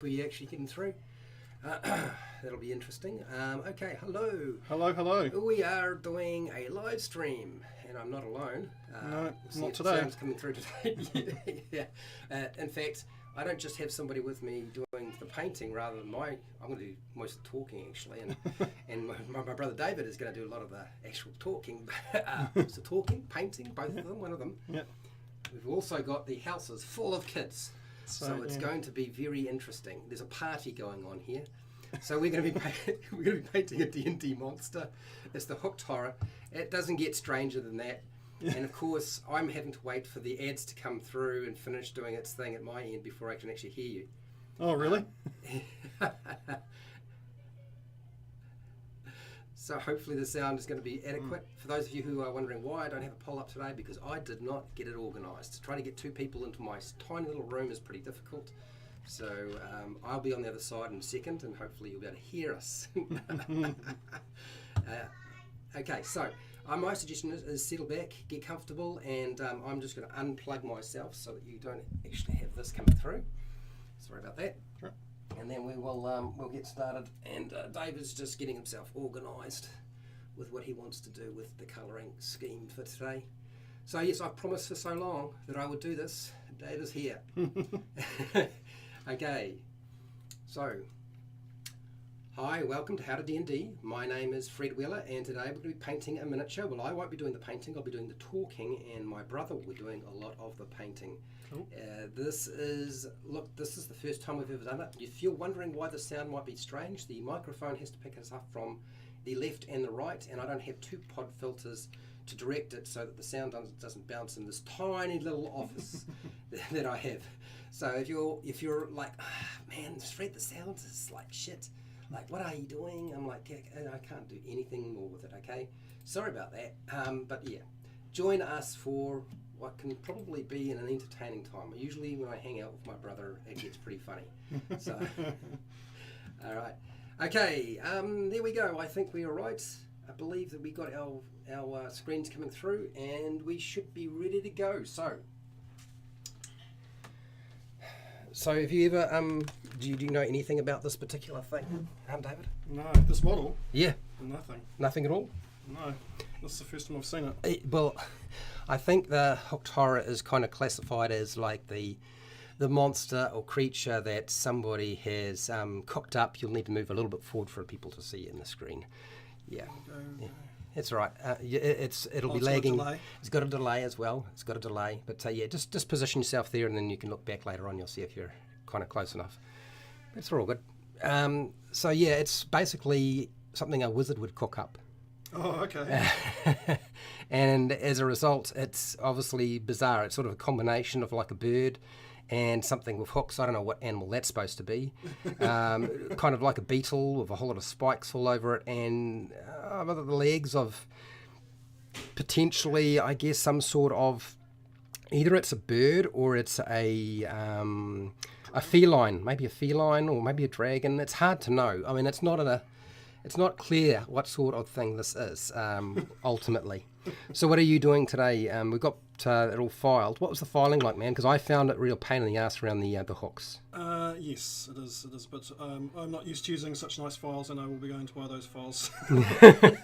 we actually getting through. That'll be interesting. Okay, hello. Hello. We are doing a live stream, and I'm not alone. No, see not if today. The sound's coming through today. Yeah. In fact, I don't just have somebody with me doing the painting, rather than I'm going to do most of the talking actually, and my brother David is going to do a lot of the actual talking. So talking, painting, both of them, one of them. Yeah. We've also got the houses full of kids. So it's going to be very interesting. There's a party going on here. So we're going to be painting a D&D monster. It's the Hooked Horror. It doesn't get stranger than that. And of course, I'm having to wait for the ads to come through and finish doing its thing at my end before I can actually hear you. Oh, really? So hopefully the sound is going to be adequate. For those of you who are wondering why I don't have a poll up today, because I did not get it organised. Trying to get two people into my tiny little room is pretty difficult. So I'll be on the other side in a second, and hopefully you'll be able to hear us. Okay, so my suggestion is settle back, get comfortable, and I'm just going to unplug myself so that you don't actually have this coming through. Sorry about that. Sure. And then we'll get started. And David's just getting himself organised with what he wants to do with the colouring scheme for today. So yes, I've promised for so long that I would do this. Dave is here. Okay, so hi, welcome to How to D&D. My name is Fred Wheeler, and today we're going to be painting a miniature. Well, I won't be doing the painting, I'll be doing the talking, and my brother will be doing a lot of the painting. Cool. This is the first time we've ever done it. If you're wondering why the sound might be strange, the microphone has to pick us up from the left and the right, and I don't have two pod filters to direct it so that the sound doesn't bounce in this tiny little office that I have. So if you're like, man, Fred, the sound is like shit. Like, what are you doing? I'm like, yeah, I can't do anything more with it, okay? Sorry about that. But yeah, join us for what can probably be an entertaining time. Usually when I hang out with my brother, it gets pretty funny. So, all right. Okay, there we go. I think we are right. I believe that we got our screens coming through, and we should be ready to go. So have you ever, do you know anything about this particular thing, David? No, this model? Yeah. Nothing. Nothing at all? No, this is the first time I've seen it. Well, I think the Hooked Horror is kind of classified as like the monster or creature that somebody has cooked up. You'll need to move a little bit forward for people to see in the screen. Yeah. Yeah. It's all right. It'll be lagging. It's got a delay as well. It's got a delay. But yeah, just position yourself there, and then you can look back later on. You'll see if you're kind of close enough. It's all good. So yeah, it's basically something a wizard would cook up. Oh, okay. And as a result, it's obviously bizarre. It's sort of a combination of like a bird and something with hooks. I don't know what animal that's supposed to be. Kind of like a beetle with a whole lot of spikes all over it, and the legs of potentially, I guess, some sort of, either it's a bird or it's a feline, maybe a feline or maybe a dragon. It's hard to know. I mean, it's not clear what sort of thing this is ultimately. So what are you doing today? We've got it all filed. What was the filing like, man? Because I found it a real pain in the ass around the hooks. Yes, it is. But I'm not used to using such nice files, and I will be going to buy those files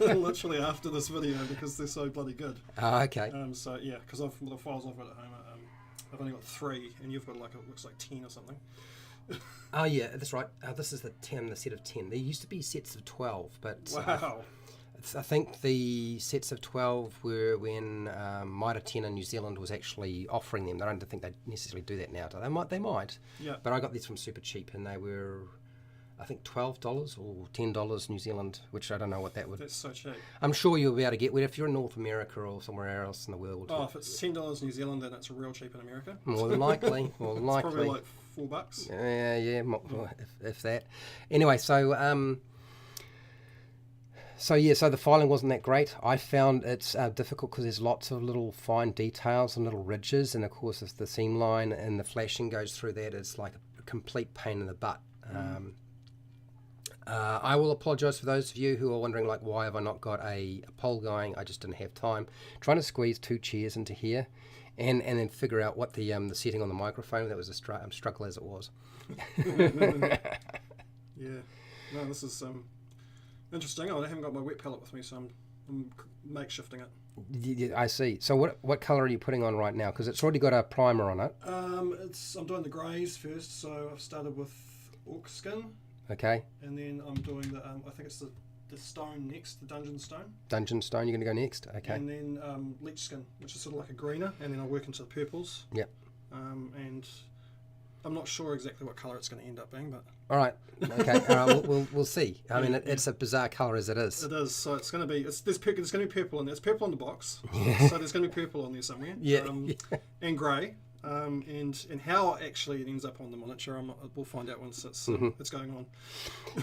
literally after this video because they're so bloody good. Oh, okay. So yeah, because the files I've got at home, I've only got 3, and you've got it looks like 10 or something. Oh yeah, that's right. This is the set of 10. There used to be sets of 12, but wow. I think the sets of 12 were when Mitre 10 in New Zealand was actually offering them. I don't think they necessarily do that now. They might. Yeah. But I got these from super cheap, and they were, I think, $12 or $10 New Zealand, which I don't know what that would. That's so cheap. I'm sure you'll be able to get if you're in North America or somewhere else in the world. Oh, if it's $10 New Zealand, then it's real cheap in America. More than likely. More than likely. Probably like $4. Yeah, if that. Anyway, So the filing wasn't that great. I found it's difficult because there's lots of little fine details and little ridges, and of course if the seam line and the flashing goes through that, it's like a complete pain in the butt. I will apologise for those of you who are wondering, like, why have I not got a poll going? I just didn't have time. Trying to squeeze 2 chairs into here, and then figure out what the setting on the microphone. That was a struggle as it was. Yeah. No, this is interesting. I haven't got my wet palette with me, so I'm makeshifting it. Yeah, I see. So what colour are you putting on right now? Because it's already got a primer on it. I'm doing the greys first, so I've started with Orc Skin. Okay. And then I'm doing the I think it's the stone next, the dungeon stone. Dungeon stone, you're going to go next? Okay. And then Lich Skin, which is sort of like a greener, and then I'll work into the purples. Yep. And I'm not sure exactly what colour it's going to end up being, but... All right. Okay. All right. We'll see. I mean, it's a bizarre colour as it is. It is. So it's going to be... there's going to be purple in there. It's purple in the box. Yeah. So there's going to be purple on there somewhere. Yeah. And grey. And how actually it ends up on the miniature, we'll find out once it's going on.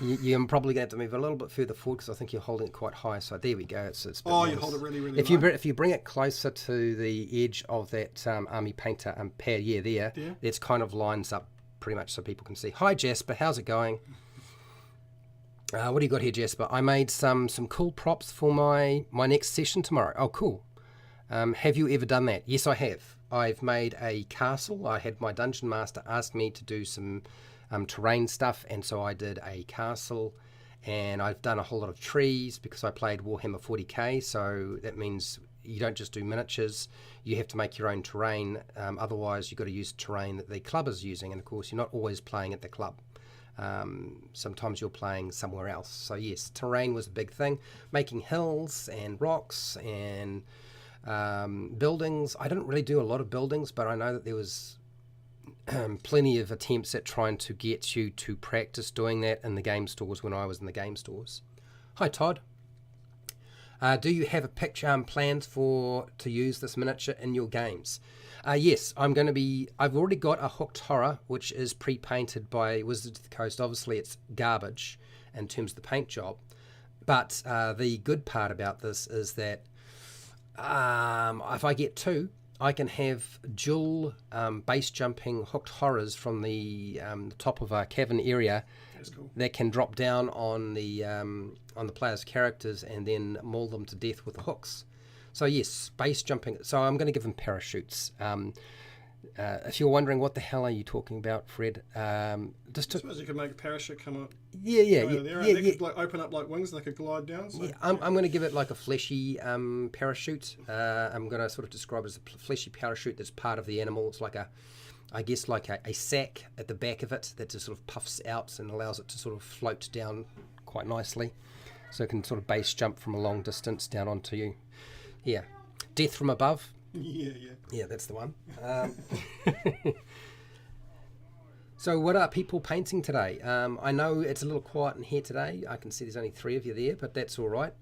You're probably going to have to move a little bit further forward because I think you're holding it quite high. So there we go. It's you hold it really, really low. If you bring it closer to the edge of that army painter pad, it's kind of lines up pretty much so people can see. Hi Jasper, how's it going? What do you got here, Jasper? I made some cool props for my next session tomorrow. Oh, cool. Have you ever done that? Yes, I have. I've made a castle. I had my dungeon master ask me to do some terrain stuff, and so I did a castle, and I've done a whole lot of trees because I played Warhammer 40k, so that means you don't just do miniatures, you have to make your own terrain, otherwise you've got to use terrain that the club is using, and of course you're not always playing at the club. Sometimes you're playing somewhere else. So yes, terrain was a big thing. Making hills and rocks and buildings. I didn't really do a lot of buildings, but I know that there was plenty of attempts at trying to get you to practice doing that in the game stores when I was in the game stores. Hi Todd. Do you have a picture plans to use this miniature in your games? Yes, I've already got a Hooked Horror, which is pre-painted by Wizards of the Coast. Obviously, it's garbage in terms of the paint job. But the good part about this is that if I get two, I can have dual base jumping Hooked Horrors from the top of a cavern area. That's cool. That can drop down on the player's characters and then maul them to death with the hooks. So yes, base jumping. So I'm going to give them parachutes. If you're wondering what the hell are you talking about, Fred, I suppose you could make a parachute come up. Yeah. They could like open up like wings and they could glide down. So. Yeah, I'm going to give it like a fleshy parachute. I'm going to sort of describe it as a fleshy parachute that's part of the animal. It's like a sack at the back of it that just sort of puffs out and allows it to sort of float down quite nicely. So it can sort of base jump from a long distance down onto you. Yeah. Death from above. Yeah, that's the one. So what are people painting today? I know it's a little quiet in here today. I can see there's only 3 of you there, but that's all right.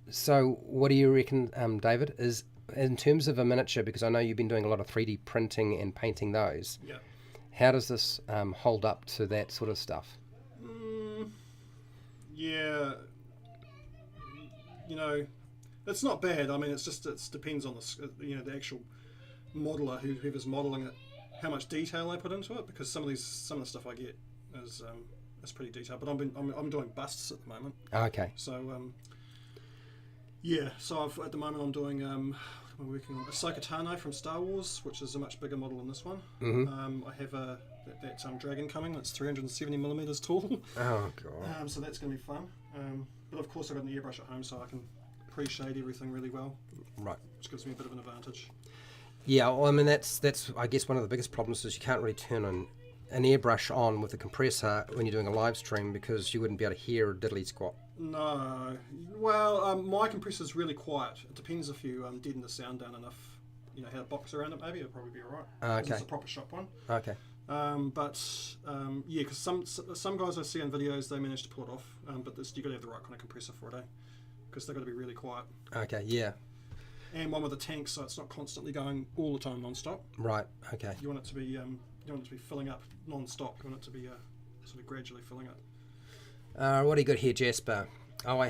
So what do you reckon, David, is in terms of a miniature, because I know you've been doing a lot of 3D printing and painting those. Yeah. How does this hold up to that sort of stuff? Yeah. You know, it's not bad. I mean, it depends on the actual modeler, whoever's modelling it, how much detail they put into it. Because some of the stuff I get is pretty detailed. But I'm doing busts at the moment. Okay. So yeah. So at the moment I'm doing I'm working on Ahsoka Tano from Star Wars, which is a much bigger model than this one. Mm-hmm. I have that dragon coming that's 370mm tall. Oh god. So that's going to be fun. But of course I've got an airbrush at home, so I can pre-shade everything really well. Right. Which gives me a bit of an advantage. Yeah, well, I mean that's I guess one of the biggest problems is you can't really turn an airbrush on with a compressor when you're doing a live stream because you wouldn't be able to hear a diddly squat. No. Well, my compressor's really quiet. It depends if you deaden the sound down enough. You know, how it box around it, maybe it'll probably be alright. Okay. It's a proper shop one. Okay. Yeah, because some guys I see in videos, they manage to pull it off, but you got to have the right kind of compressor for it, because they've got to be really quiet. Okay, yeah. And one with a tank, so it's not constantly going all the time non-stop. Right. Okay. You want it to be filling up non-stop. You want it to be sort of gradually filling up. What do you got here, Jasper? Oh, I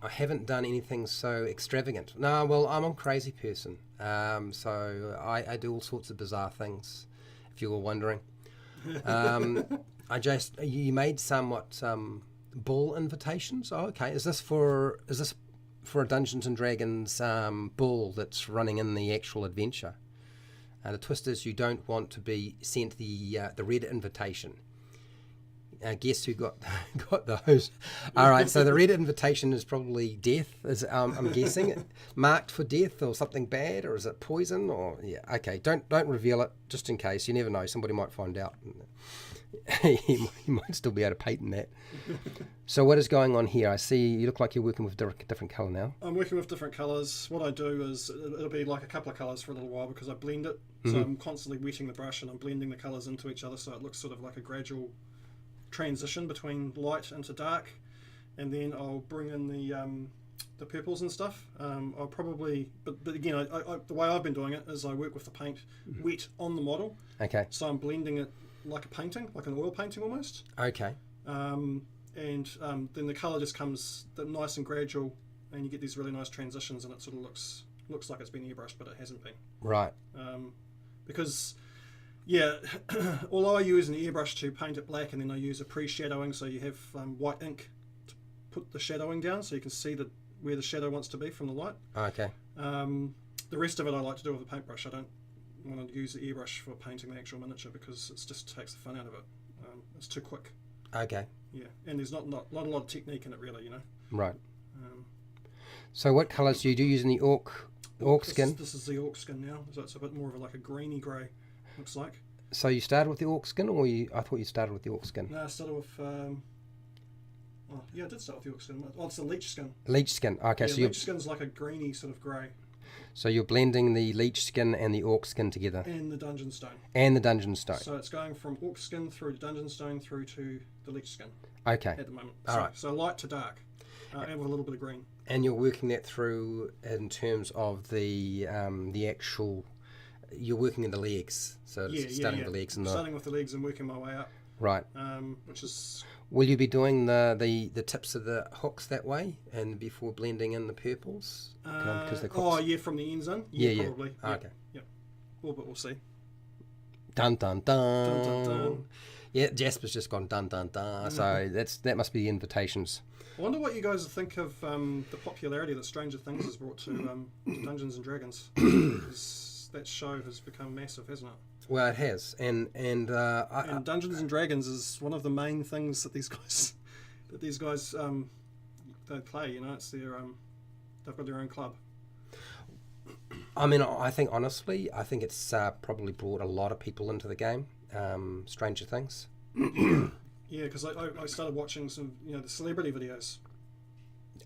haven't done anything so extravagant. No, well, I'm a crazy person, so I do all sorts of bizarre things. If you were wondering, you made somewhat ball invitations. Oh, okay. Is this for a Dungeons and Dragons bull that's running in the actual adventure. The twist is you don't want to be sent the red invitation. Guess who got those? All right, so the red invitation is probably death. Is I'm guessing marked for death or something bad, or is it poison? Or yeah, okay. Don't reveal it just in case. You never know. Somebody might find out. He might still be able to patent that. So what is going on here? I see you look like you're working with different colour now. I'm working with different colours. What I do is it'll be like a couple of colours for a little while because I blend it. So I'm constantly wetting the brush and I'm blending the colours into each other so it looks sort of like a gradual transition between light into dark, and then I'll bring in the purples and stuff. I'll probably, but again, I the way I've been doing it is I work with the paint wet on the model. Okay. So I'm blending it like a painting, like an oil painting almost. Okay. And then the colour just comes nice and gradual, and you get these really nice transitions, and it sort of looks like it's been airbrushed, but it hasn't been. Right. Because yeah, although I use an airbrush to paint it black, and then I use a pre-shadowing, so you have white ink to put the shadowing down, so you can see where the shadow wants to be from the light. Okay. The rest of it I like to do with a paintbrush. I don't want to use the airbrush for painting the actual miniature because it just takes the fun out of it. It's too quick. Okay. Yeah, and there's not a lot of technique in it really, you know. Right. So what colours do you use in the orc skin? This is the orc skin now, so it's a bit more of like a greeny grey. Looks like. So you started with the orc skin, or I thought you started with the orc skin. No, I started with. I did start with the orc skin. Oh, it's the lich skin. Leech skin. Okay, yeah, so lich skin's like a greeny sort of grey. So you're blending the leech skin and the orc skin together. And the dungeon stone. And the dungeon stone. So it's going from orc skin through to dungeon stone through to the lich skin. Okay. At the moment. All right. So light to dark, and with a little bit of green. And you're working that through in terms of the actual. You're working in the legs, so it's starting with the legs and starting with the legs and working my way up. Right. Which is. Will you be doing the tips of the hooks that way, and before blending in the purples? Because from the ends in. Yeah, probably. Yeah. Okay. Yeah. Well, but we'll see. Dun dun dun. Dun dun dun. Yeah, Jasper's just gone dun dun dun. So that must be the invitations. I wonder what you guys think of the popularity that Stranger Things has brought to Dungeons and Dragons. That show has become massive, hasn't it? Well, it has, and Dungeons and Dragons is one of the main things that these guys they play. You know, it's their they've got their own club. I mean, I think it's probably brought a lot of people into the game. Stranger Things. Yeah, because I started watching some the celebrity videos.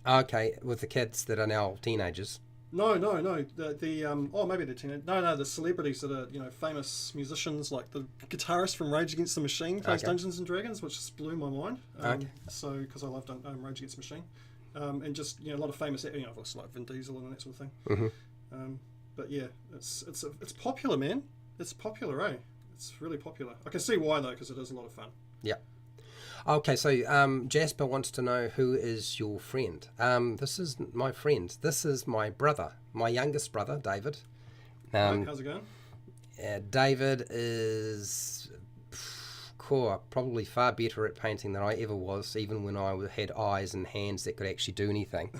Okay, with the kids that are now teenagers. No. Maybe they're teenagers. No, the celebrities that are famous musicians, like the guitarist from Rage Against the Machine plays Dungeons and Dragons, which just blew my mind. So because I love Rage Against the Machine, and just a lot of famous obviously like Vin Diesel and that sort of thing. Mm-hmm. But yeah, it's popular, man. It's popular, eh? It's really popular. I can see why though, because it is a lot of fun. Yeah. Okay, so Jasper wants to know who is your friend. This is my friend. This is my brother, my youngest brother, David. How's it going? David is probably far better at painting than I ever was, even when I had eyes and hands that could actually do anything.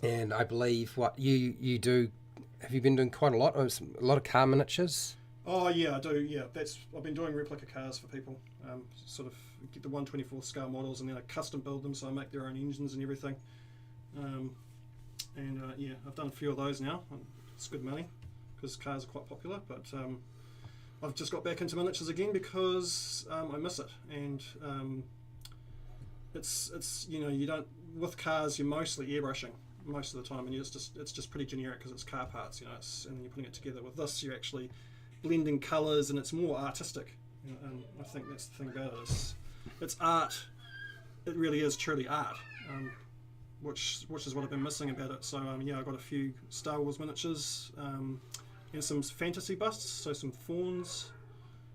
And I believe what you do. Have you been doing quite a lot of car miniatures? Oh yeah, I do. Yeah, I've been doing replica cars for people. Sort of get the 1/24 scale models, and then I custom build them, so I make their own engines and everything. I've done a few of those now. It's good money because cars are quite popular. But I've just got back into miniatures again because I miss it, and it's you don't with cars you're mostly airbrushing most of the time, and it's just pretty generic because it's car parts, and then you're putting it together. With this, you're actually blending colours, and it's more artistic. And I think that's the thing about it. It's art. It really is truly art, which is what I've been missing about it. So I've got a few Star Wars miniatures and some fantasy busts. So some fawns,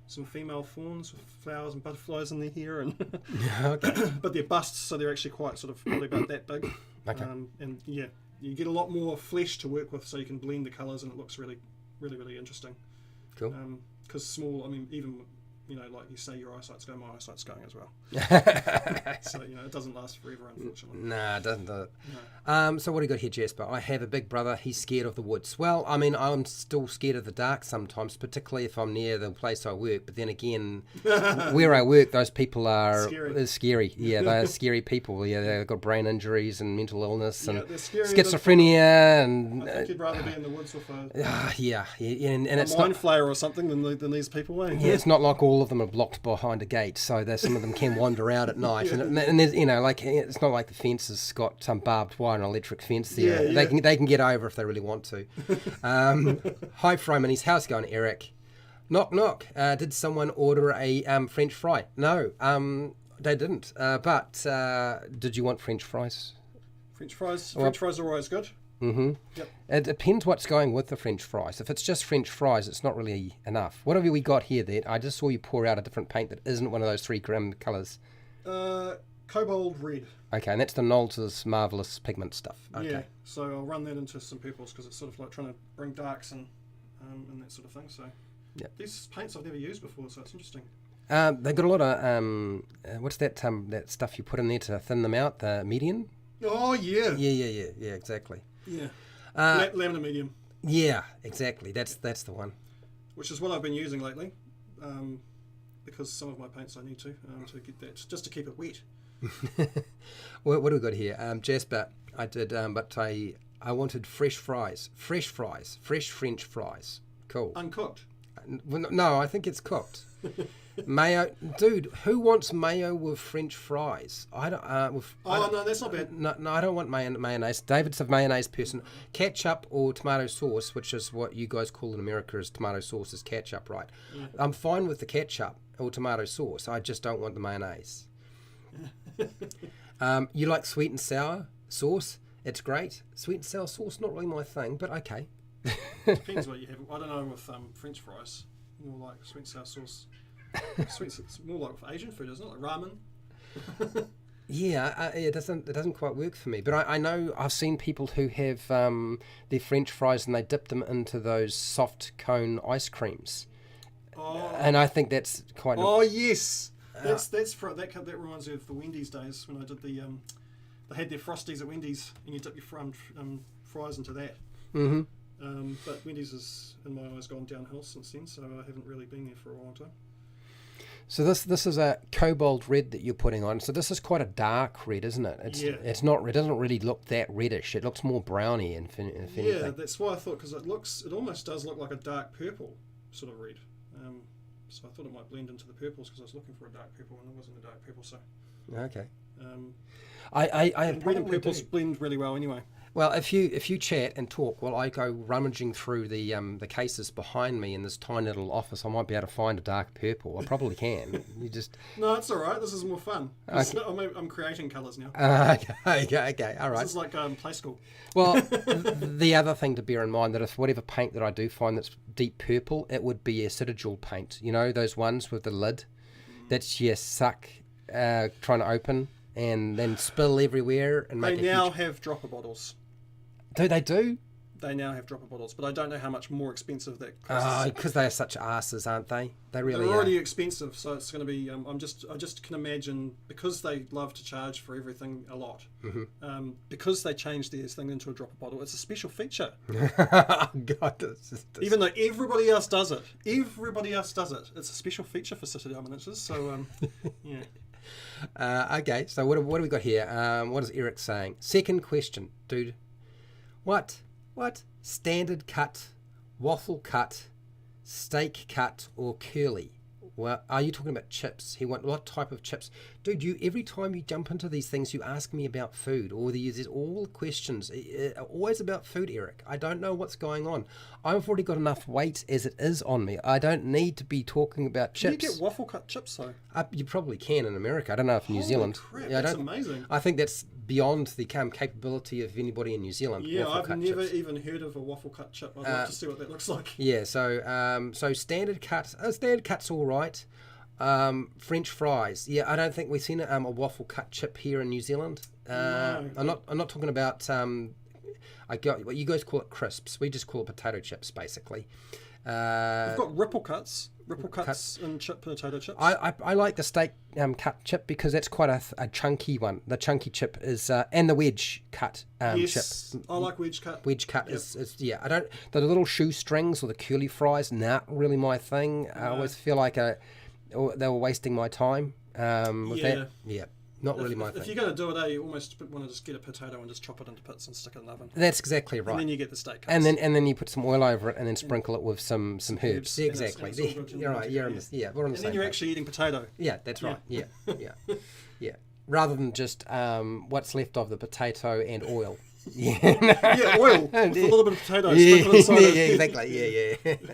some female fawns with flowers and butterflies in their hair, and but they're busts, so they're actually quite sort of probably about that big. Okay. You get a lot more flesh to work with, so you can blend the colours, and it looks really, really, really interesting. Cool. Because small, even like you say, your eyesight's going, my eyesight's going as well. So, it doesn't last forever, unfortunately. Nah, it doesn't do it. No. So what do you got here, Jasper? I have a big brother. He's scared of the woods. Well, I mean, I'm still scared of the dark sometimes, particularly if I'm near the place I work. But then again, where I work, those people are scary. Yeah, they're scary people. Yeah, they've got brain injuries and mental illness and schizophrenia. And I think you'd rather be in the woods with a and it's mind flayer or something than these people. Eh? Yeah, it's not like all of them are blocked behind a gate, so there's some of them can wander out at night, and there's it's not like the fence has got some barbed wire and electric fence there. Yeah. They can get over if they really want to. Hi, Fromanis, how's it going, Eric? Knock knock. Did someone order a French fry? No, they didn't. But did you want French fries? French fries are always good. Mm-hmm. Yep. It depends what's going with the French fries. If it's just French fries, it's not really enough. What have we got here then? I just saw you pour out a different paint that isn't one of those 3 gram colours. Cobalt red. Okay, and that's the Nolzur's Marvellous Pigment stuff. Okay. Yeah, so I'll run that into some purples because it's sort of like trying to bring darks and that sort of thing. So these paints I've never used before, so it's interesting. They've got a lot of, what's that stuff you put in there to thin them out, the median? Oh, yeah. Yeah, exactly. Yeah. Lamina medium. Yeah, exactly. That's the one. Which is what I've been using lately, because some of my paints I need to get that, just to keep it wet. What do we got here? Jasper, I did, but I wanted fresh French fries. Cool. Uncooked? No, I think it's cooked. Mayo, dude. Who wants mayo with French fries? I don't. No, that's not bad. No, I don't want mayonnaise. David's a mayonnaise person. Ketchup or tomato sauce, which is what you guys call in America as tomato sauce, is ketchup, right? Yeah. I'm fine with the ketchup or tomato sauce. I just don't want the mayonnaise. You like sweet and sour sauce? It's great. Sweet and sour sauce, not really my thing, but okay. Depends what you have. I don't know with French fries. More like sweet and sour sauce. It's more like with Asian food, isn't it? Like ramen. Yeah, it doesn't quite work for me. But I know I've seen people who have their French fries and they dip them into those soft cone ice creams. And I think that's quite. Yes, that reminds me of the Wendy's days when I did the they had their Frosties at Wendy's and you dip your fries into that. Mm-hmm. But Wendy's has, in my eyes, gone downhill since then, so I haven't really been there for a long time. So this is a cobalt red that you're putting on. So this is quite a dark red, isn't it? It's not. It doesn't really look that reddish. It looks more browny, if anything. Yeah, that's why I thought, because it almost does look like a dark purple sort of red. So I thought it might blend into the purples because I was looking for a dark purple and it wasn't a dark purple. So okay. I red and purples blend really well anyway. Well, if you chat and talk while I go rummaging through the cases behind me in this tiny little office, I might be able to find a dark purple. I probably can. You just no, it's all right. This is more fun. Okay. I'm creating colours now. Okay, all right. This is like play school. Well, the other thing to bear in mind that if whatever paint that I do find that's deep purple, it would be a Citadel paint. You know those ones with the lid that's suck trying to open and then spill everywhere and make. They now have dropper bottles. Do they do? They now have dropper bottles, but I don't know how much more expensive that costs. Because they are such asses, aren't they? They're already expensive, so it's going to be. I just can imagine because they love to charge for everything a lot. Mm-hmm. Because they changed this thing into a dropper bottle, it's a special feature. Oh God! Even though everybody else does it, it's a special feature for Citadel miniatures. So yeah. Okay, so what have we got here? What is Eric saying? Second question, dude. What? Standard cut, waffle cut, steak cut, or curly? Well, are you talking about chips? What type of chips? Dude, every time you jump into these things, you ask me about food, or there's all questions, always about food, Eric. I don't know what's going on. I've already got enough weight as it is on me. I don't need to be talking about chips. Can you get waffle cut chips, though? You probably can in America. I don't know if New Zealand. Crap, that's amazing. I think that's beyond the capability of anybody in New Zealand. Yeah, I've never even heard of a waffle cut chip. I'd love to see what that looks like. Yeah, so standard cut. Standard cut's all right. French fries. Yeah, I don't think we've seen a waffle cut chip here in New Zealand. No. I'm not talking about. You guys call it crisps. We just call it potato chips, basically. We've got ripple cuts. Ripple cuts and potato chips. I like the steak cut chip because that's quite a chunky one. The chunky chip is and the wedge cut yes, chip. I like wedge cut. Wedge cut is I don't the little shoestrings or the curly fries. Not really my thing. I always feel like they were wasting my time with that. Yeah. Not really my thing. If you're going to do it, you almost want to just get a potato and just chop it into bits and stick it in the oven. That's exactly right. And then you get the steak cuts. And then you put some oil over it and then sprinkle it with some herbs. Yeah, exactly. You're right. We're on the same And then you're actually eating potato. Yeah, that's right. Yeah. Rather than just what's left of the potato and oil. Yeah, oil with a little bit of potato sprinkled inside it. Yeah, exactly. Yeah.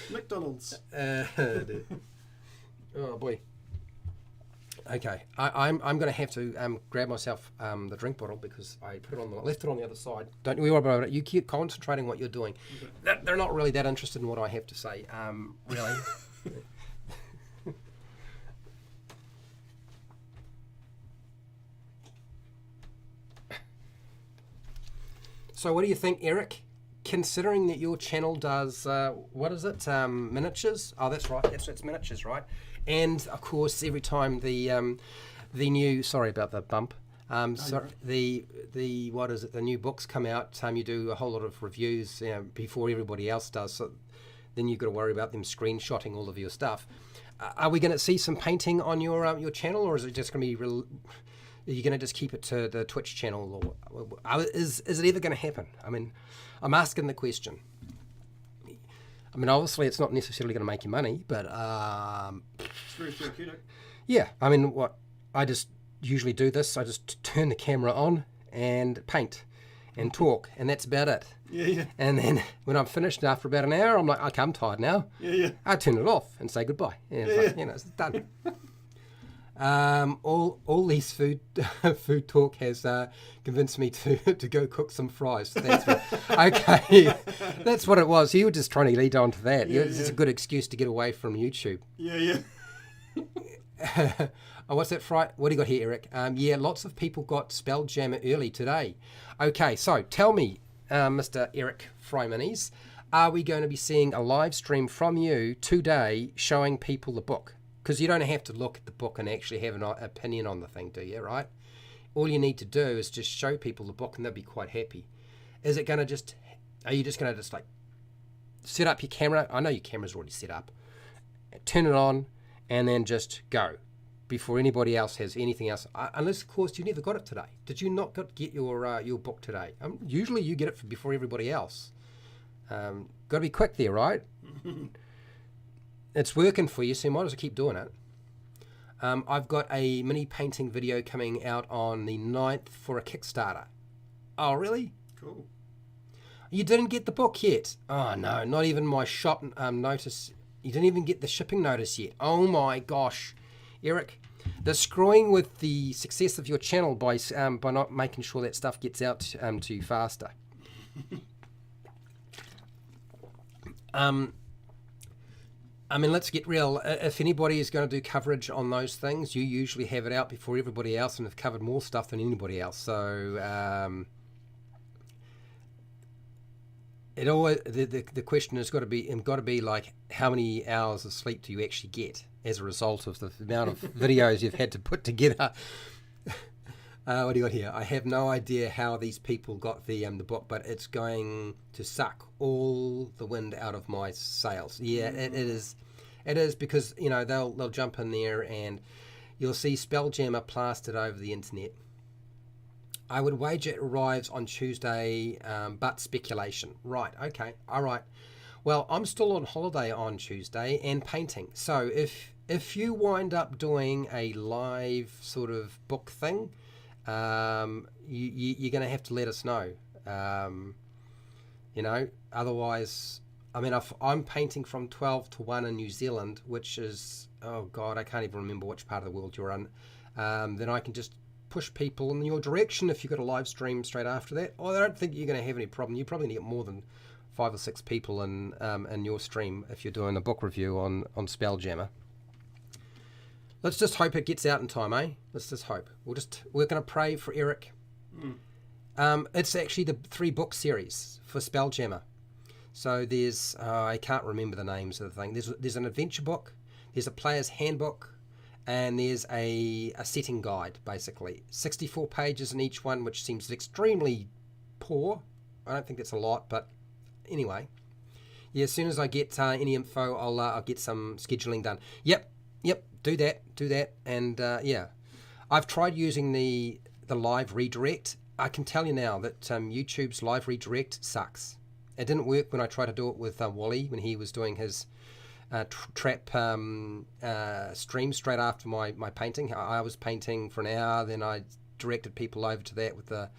McDonald's. Oh boy. Okay, I'm going to have to grab myself the drink bottle because I left it on the other side. Don't you worry about it. You keep concentrating what you're doing. Okay. They're not really that interested in what I have to say, really. So what do you think, Eric? Considering that your channel does, what is it, miniatures? Oh, that's right. It's miniatures, right? And of course, every time the new, sorry about the bump, the new books come out, you do a whole lot of reviews before everybody else does. So then you've got to worry about them screenshotting all of your stuff. Are we going to see some painting on your channel, or is it just going to be? Are you going to just keep it to the Twitch channel, or is it ever going to happen? I mean, I'm asking the question. I mean, obviously, it's not necessarily going to make you money, but it's very therapeutic. Yeah, I mean, I just usually do this. I just turn the camera on and paint and talk, and that's about it. Yeah. And then when I'm finished after about an hour, I'm like, okay, I'm tired now. Yeah. I turn it off and say goodbye. And it's like, it's done. All these food talk has convinced me to go cook some fries. Okay, that's what it was. You were just trying to lead on to that. It's a good excuse to get away from YouTube. Yeah. Oh, what's that fry? What do you got here, Eric? Lots of people got Spelljammer early today. Okay, so tell me, Mr. Eric Fryminis, are we going to be seeing a live stream from you today showing people the book? Because you don't have to look at the book and actually have an opinion on the thing, do you, right? All you need to do is just show people the book and they'll be quite happy. Are you just going to just like set up your camera? I know your camera's already set up. Turn it on and then just go before anybody else has anything else. Unless, of course, you never got it today. Did you not get your book today? Usually you get it before everybody else. Got to be quick there, right? It's working for you, so you might as well keep doing it. I've got a mini painting video coming out on the 9th for a Kickstarter. Oh, really? Cool. You didn't get the book yet? Oh, no, not even my shop notice. You didn't even get the shipping notice yet. Oh, my gosh. Eric, they're screwing with the success of your channel by not making sure that stuff gets out to you faster. I mean, let's get real. If anybody is going to do coverage on those things, you usually have it out before everybody else and have covered more stuff than anybody else. So it always the question has got to be like, how many hours of sleep do you actually get as a result of the amount of videos you've had to put together? What do you got here? I have no idea how these people got the book, but it's going to suck all the wind out of my sails. Yeah, it is. It is because they'll jump in there and you'll see Spelljammer plastered over the internet. I would wager it arrives on Tuesday, but speculation. Right? Okay. All right. Well, I'm still on holiday on Tuesday and painting. So if you wind up doing a live sort of book thing, you're going to have to let us know. Otherwise, I mean, if I'm painting from 12 to 1 in New Zealand, which is, oh God, I can't even remember which part of the world you're in, then I can just push people in your direction if you've got a live stream straight after that. I don't think you're going to have any problem. You're probably going to get more than 5 or 6 people in your stream if you're doing a book review on Spelljammer. Let's just hope it gets out in time, eh? Let's just hope. We're going to pray for Eric. It's actually the 3-book series for Spelljammer. So there's I can't remember the names of the thing. There's an adventure book, there's a player's handbook, and there's a setting guide, basically 64 pages in each one, which seems extremely poor. I don't think that's a lot, but anyway, yeah. As soon as I get any info, I'll get some scheduling done. Yep. Do that, and yeah, I've tried using the live redirect. I can tell you now that YouTube's live redirect sucks. It didn't work when I tried to do it with Wally when he was doing his trap stream straight after my painting. I was painting for an hour, then I directed people over to that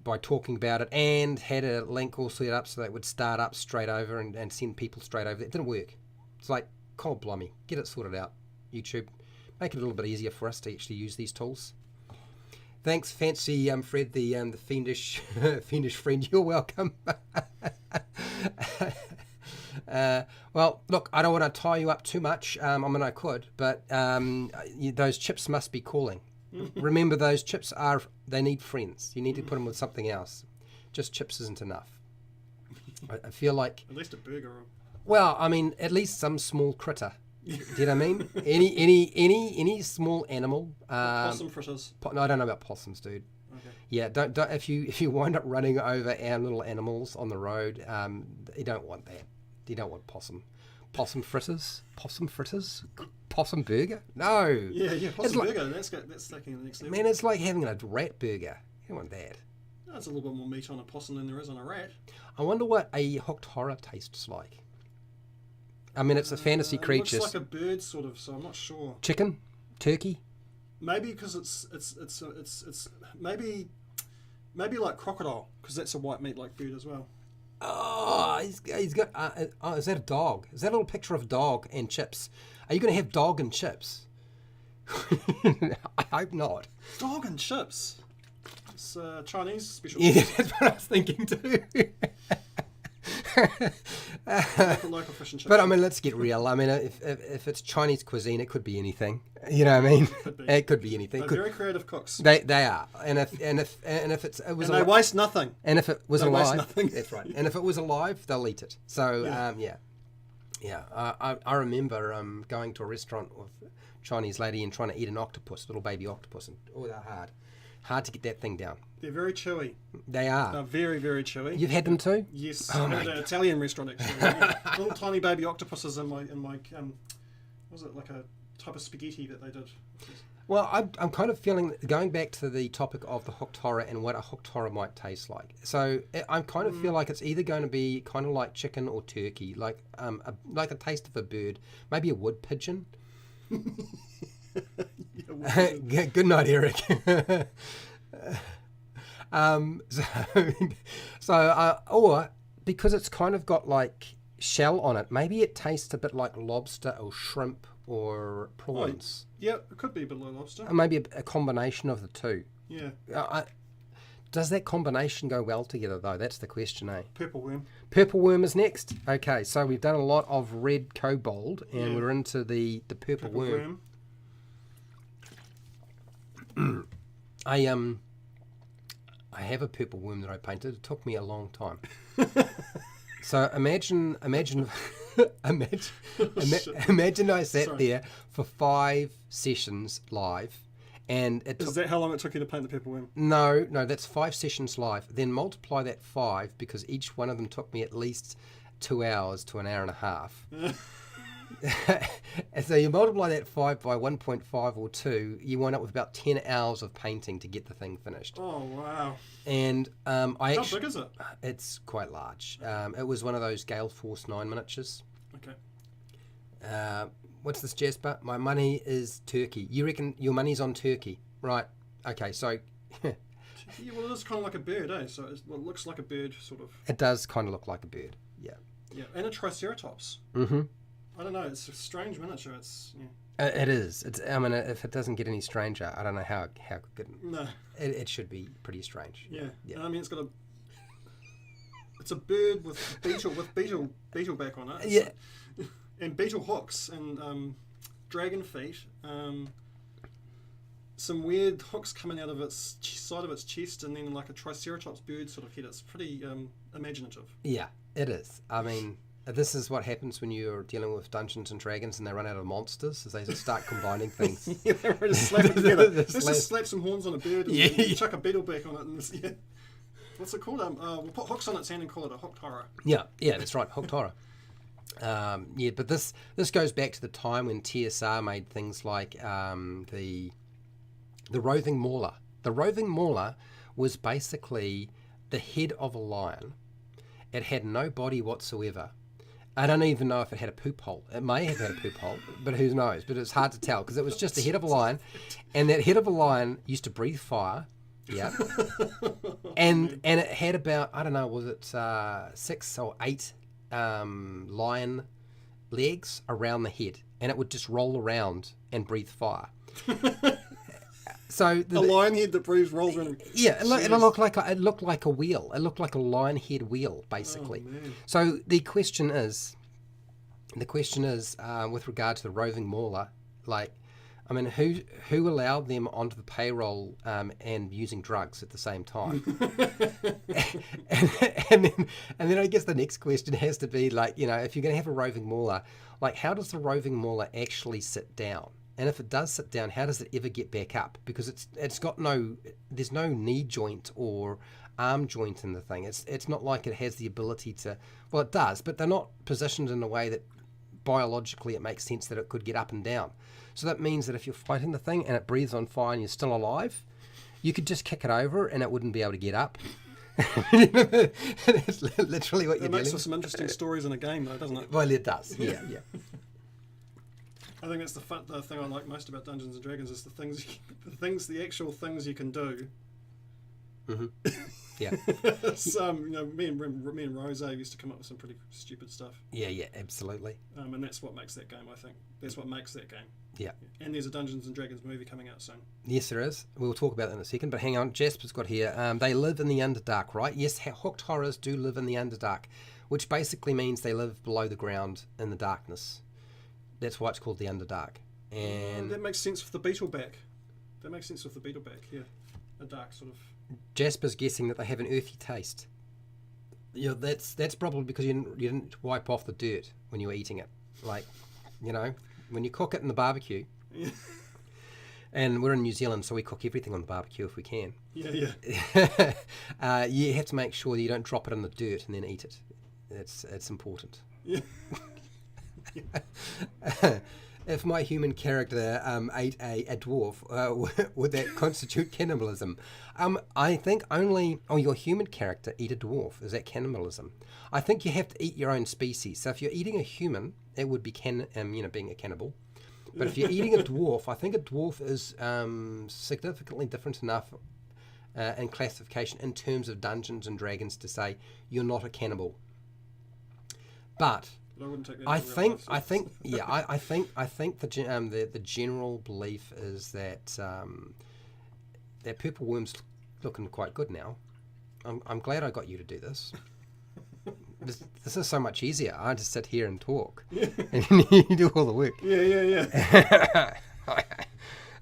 by talking about it, and had a link all set up so that it would start up straight over and send people straight over. It didn't work. It's like, cold blimey, get it sorted out, YouTube. Make it a little bit easier for us to actually use these tools. Thanks, Fancy Fred, the fiendish fiendish friend. You're welcome. Well, look, I don't want to tie you up too much. I mean, I could, but those chips must be calling. Remember, those chips they need friends. You need to put them with something else. Just chips isn't enough. I feel like at least a burger. Well, I mean, at least some small critter. Do you know what I mean? Any small animal. Possum fritters. No, I don't know about possums, dude. Okay. Yeah, don't if you wind up running over our little animals on the road, you don't want that. You don't want possum fritters, possum burger. No. Yeah, possum burger. That's taking the next level. Man, it's like having a rat burger. You don't want that. That's a little bit more meat on a possum than there is on a rat. I wonder what a hooked horror tastes like. I mean, it's a fantasy creature. It looks like a bird, sort of. So I'm not sure. Chicken, turkey. Maybe because it's maybe like crocodile, because that's a white meat like bird as well. Oh, he's got. Is that a dog? Is that a little picture of a dog and chips? Are you going to have dog and chips? I hope not. Dog and chips. It's Chinese special. Yeah, that's what I was thinking too. Local fish and chips. But I mean, let's get real. I mean, if it's Chinese cuisine, it could be anything. You know what I mean? It could be anything. They're very creative cooks. They are, and if it was they waste nothing. And if it was they alive, waste nothing. That's right. And if it was alive, they'll eat it. So yeah. I remember going to a restaurant with a Chinese lady and trying to eat an octopus, little baby octopus, and they're hard to get that thing down. They're very chewy. They are. They're very, very chewy. You've had them too? Yes. Oh, at an Italian restaurant actually. Little tiny baby octopuses in my was it like a type of spaghetti that they did? Well, I'm kind of feeling, going back to the topic of the hooked horror and what a hooked horror might taste like. So I kind of feel like it's either going to be kind of like chicken or turkey, like a taste of a bird, maybe a wood pigeon. Good night, Eric. Or because it's kind of got like shell on it, maybe it tastes a bit like lobster or shrimp or prawns. Yeah, it could be a bit like lobster. Or maybe a combination of the two. Yeah. Does that combination go well together though? That's the question, eh? Purple worm. Purple worm is next. Okay, so we've done a lot of red kobold and we're into the purple worm. I have a purple worm that I painted. It took me a long time. So imagine I sat there for 5 sessions live, and is that how long it took you to paint the purple worm? No, that's 5 sessions live. Then multiply that 5, because each one of them took me at least 2 hours to an hour and a half. And so you multiply that 5 by 1.5 or 2, you wind up with about 10 hours of painting to get the thing finished. Oh, wow. And how big is it? It's quite large. It was one of those Gale Force 9 miniatures. Okay. What's this, Jasper? My money is turkey. You reckon your money's on turkey? Right. Okay, so... Yeah, well, it is kind of like a bird, eh? So it looks like a bird, sort of. It does kind of look like a bird, yeah. Yeah, and a Triceratops. Mm-hmm. I don't know, it's a strange miniature. It's it is. I mean, if it doesn't get any stranger, I don't know how good. No. It should be pretty strange. Yeah. I mean, it's a bird with beetle back on it. Yeah. And beetle hooks and dragon feet. Some weird hooks coming out of its side of its chest, and then like a Triceratops bird sort of head. It's pretty imaginative. Yeah, it is. I mean, this is what happens when you're dealing with Dungeons and Dragons and they run out of monsters, is they just start combining things. Yeah, they're ready to slap it together. Let's just slap some horns on a bird and chuck a beetle back on it. And what's it called? We'll put hooks on its hand and call it a hooked horror. Yeah, that's right, hooked horror. But this goes back to the time when TSR made things like the roving mauler. The roving mauler was basically the head of a lion. It had no body whatsoever. I don't even know if it had a poop hole. It may have had a poop hole, but who knows? But it's hard to tell because it was just the head of a lion, and that head of a lion used to breathe fire. Yeah, and it had about, I don't know, was it 6 or 8 lion legs around the head, and it would just roll around and breathe fire. So a lion head that breathes rolls around. Yeah, it looked like a wheel. It looked like a lion head wheel, basically. Oh, so the question is, with regard to the roving mauler, like, I mean, who allowed them onto the payroll and using drugs at the same time? and then I guess the next question has to be, like, you know, if you're going to have a roving mauler, like, how does the roving mauler actually sit down? And if it does sit down, how does it ever get back up? Because there's no knee joint or arm joint in the thing. It's not like it has the ability to, well, it does, but they're not positioned in a way that biologically it makes sense that it could get up and down. So that means that if you're fighting the thing and it breathes on fire and you're still alive, you could just kick it over and it wouldn't be able to get up. That's literally what you're doing. It makes for some interesting stories in a game, though, doesn't it? Well, it does. Yeah. I think that's the thing I like most about Dungeons and Dragons is the actual things you can do. Mm-hmm. Yeah. Me and Rose used to come up with some pretty stupid stuff. Yeah, absolutely. And that's what makes that game. I think that's what makes that game. Yeah. And there's a Dungeons and Dragons movie coming out soon. Yes, there is. We'll talk about that in a second. But hang on, Jasper's got here. They live in the Underdark, right? Yes, hooked horrors do live in the Underdark, which basically means they live below the ground in the darkness. That's why it's called the Underdark. And that makes sense for the beetleback. Yeah, a dark sort of. Jasper's guessing that they have an earthy taste. You know, that's probably because you didn't wipe off the dirt when you were eating it. Like, you know, when you cook it in the barbecue. Yeah. And we're in New Zealand, so we cook everything on the barbecue if we can. Yeah. You have to make sure that you don't drop it in the dirt and then eat it. It's important. Yeah. If my human character ate a dwarf, would that constitute cannibalism? I think only your human character eat a dwarf. Is that cannibalism? I think you have to eat your own species. So if you're eating a human, it would be being a cannibal. But if you're eating a dwarf, I think a dwarf is significantly different enough in classification in terms of Dungeons and Dragons to say you're not a cannibal. But I think the general belief is that that purple worm's looking quite good now. I'm glad I got you to do this. This is so much easier. I just sit here and talk, and you do all the work. Yeah.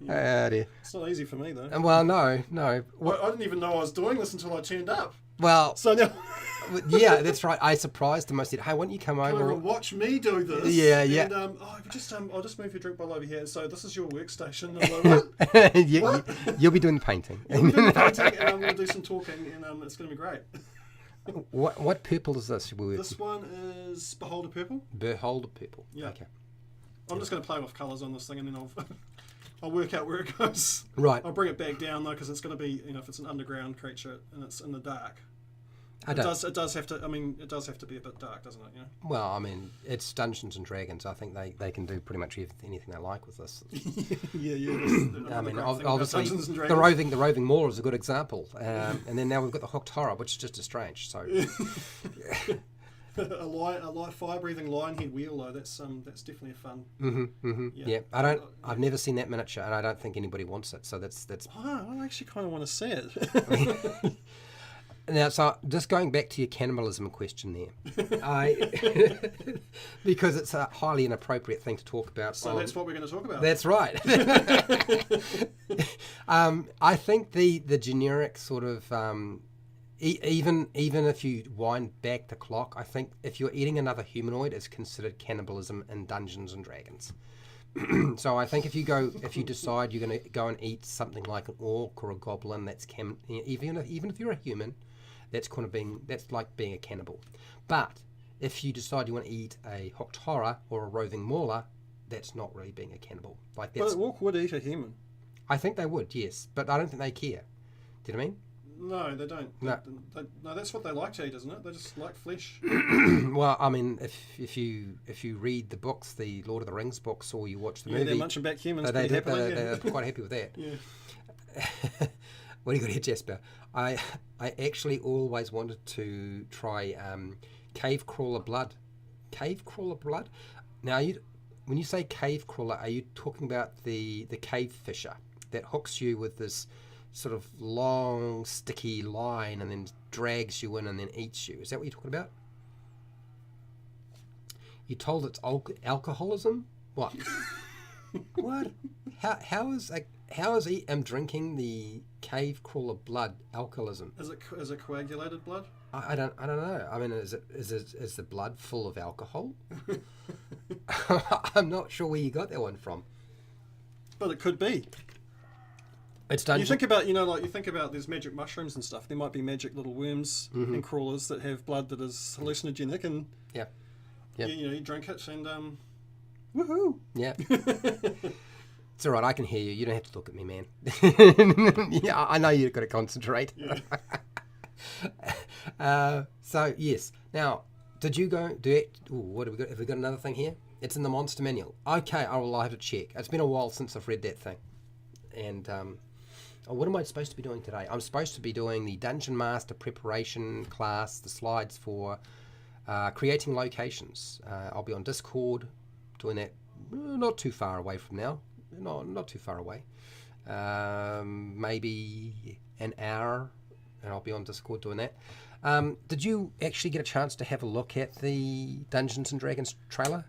Oh, dear. It's not easy for me though. Well, no. I didn't even know I was doing this until I turned up. Well, so now. Yeah, that's right. I surprised them. I said, "Hey, why don't you come over and watch me do this?" Yeah. And, I'll just move your drink bowl over here. So this is your workstation. I'm like, what? You'll be doing the painting. You'll be doing the painting, and I'm going to do some talking, and it's going to be great. What purple is this? This one is Beholder Purple. Beholder Purple. Yeah. Okay. I'm just going to play with colours on this thing, and then I'll work out where it goes. Right. I'll bring it back down though, because it's going to be, if it's an underground creature and it's in the dark. It does have to be a bit dark, doesn't it? Well, I mean, it's Dungeons and Dragons. I think they can do pretty much anything they like with this. Yeah. I mean, obviously, the roving mauler is a good example, and then now we've got the hooked horror, which is just as strange. So, a fire-breathing lion head wheel though. That's definitely a fun. Yeah. I've never seen that miniature, and I don't think anybody wants it. So that's. I actually kind of want to see it. Now, so just going back to your cannibalism question there, because it's a highly inappropriate thing to talk about. So that's what we're going to talk about. That's right. I think the generic sort of even if you wind back the clock, I think if you're eating another humanoid, it's considered cannibalism in Dungeons and Dragons. So I think if you decide you're going to go and eat something like an orc or a goblin, that's even if you're a human, that's like being a cannibal. But if you decide you want to eat a hooked horror or a roving mauler, that's not really being a cannibal. Like that's. But an orc would eat a human. I think they would, yes, but I don't think they care. Do you know what I mean? No, they don't. No. No, that's what they like to eat, isn't it? They just like flesh. Well, I mean, if you read the books, the Lord of the Rings books, or you watch the movie, they're munching back humans they're quite happy with that. Yeah. What do you got here, Jasper? I actually always wanted to try cave crawler blood. Cave crawler blood? Now, when you say cave crawler, are you talking about the cave fisher that hooks you with this sort of long, sticky line and then drags you in and then eats you? Is that what you're talking about? You told it's alcoholism? What? What? How is drinking the cave crawler blood alcoholism? Is it coagulated blood? I don't know. I mean, is the blood full of alcohol? I'm not sure where you got that one from. But it could be. It's done. You think about there's magic mushrooms and stuff. There might be magic little worms and crawlers that have blood that is hallucinogenic, and yeah. you drink it and woohoo. Yeah. It's all right. I can hear you. You don't have to look at me, man. Yeah, I know you've got to concentrate. Yeah. So yes. Now, did you go do it? Ooh, what have we got? Have we got another thing here? It's in the monster manual. Okay, I'll have to check. It's been a while since I've read that thing. And what am I supposed to be doing today? I'm supposed to be doing the Dungeon Master preparation class, the slides for creating locations. I'll be on Discord doing that. Not too far away from now. Not too far away. Maybe an hour, and I'll be on Discord doing that. Did you actually get a chance to have a look at the Dungeons and Dragons trailer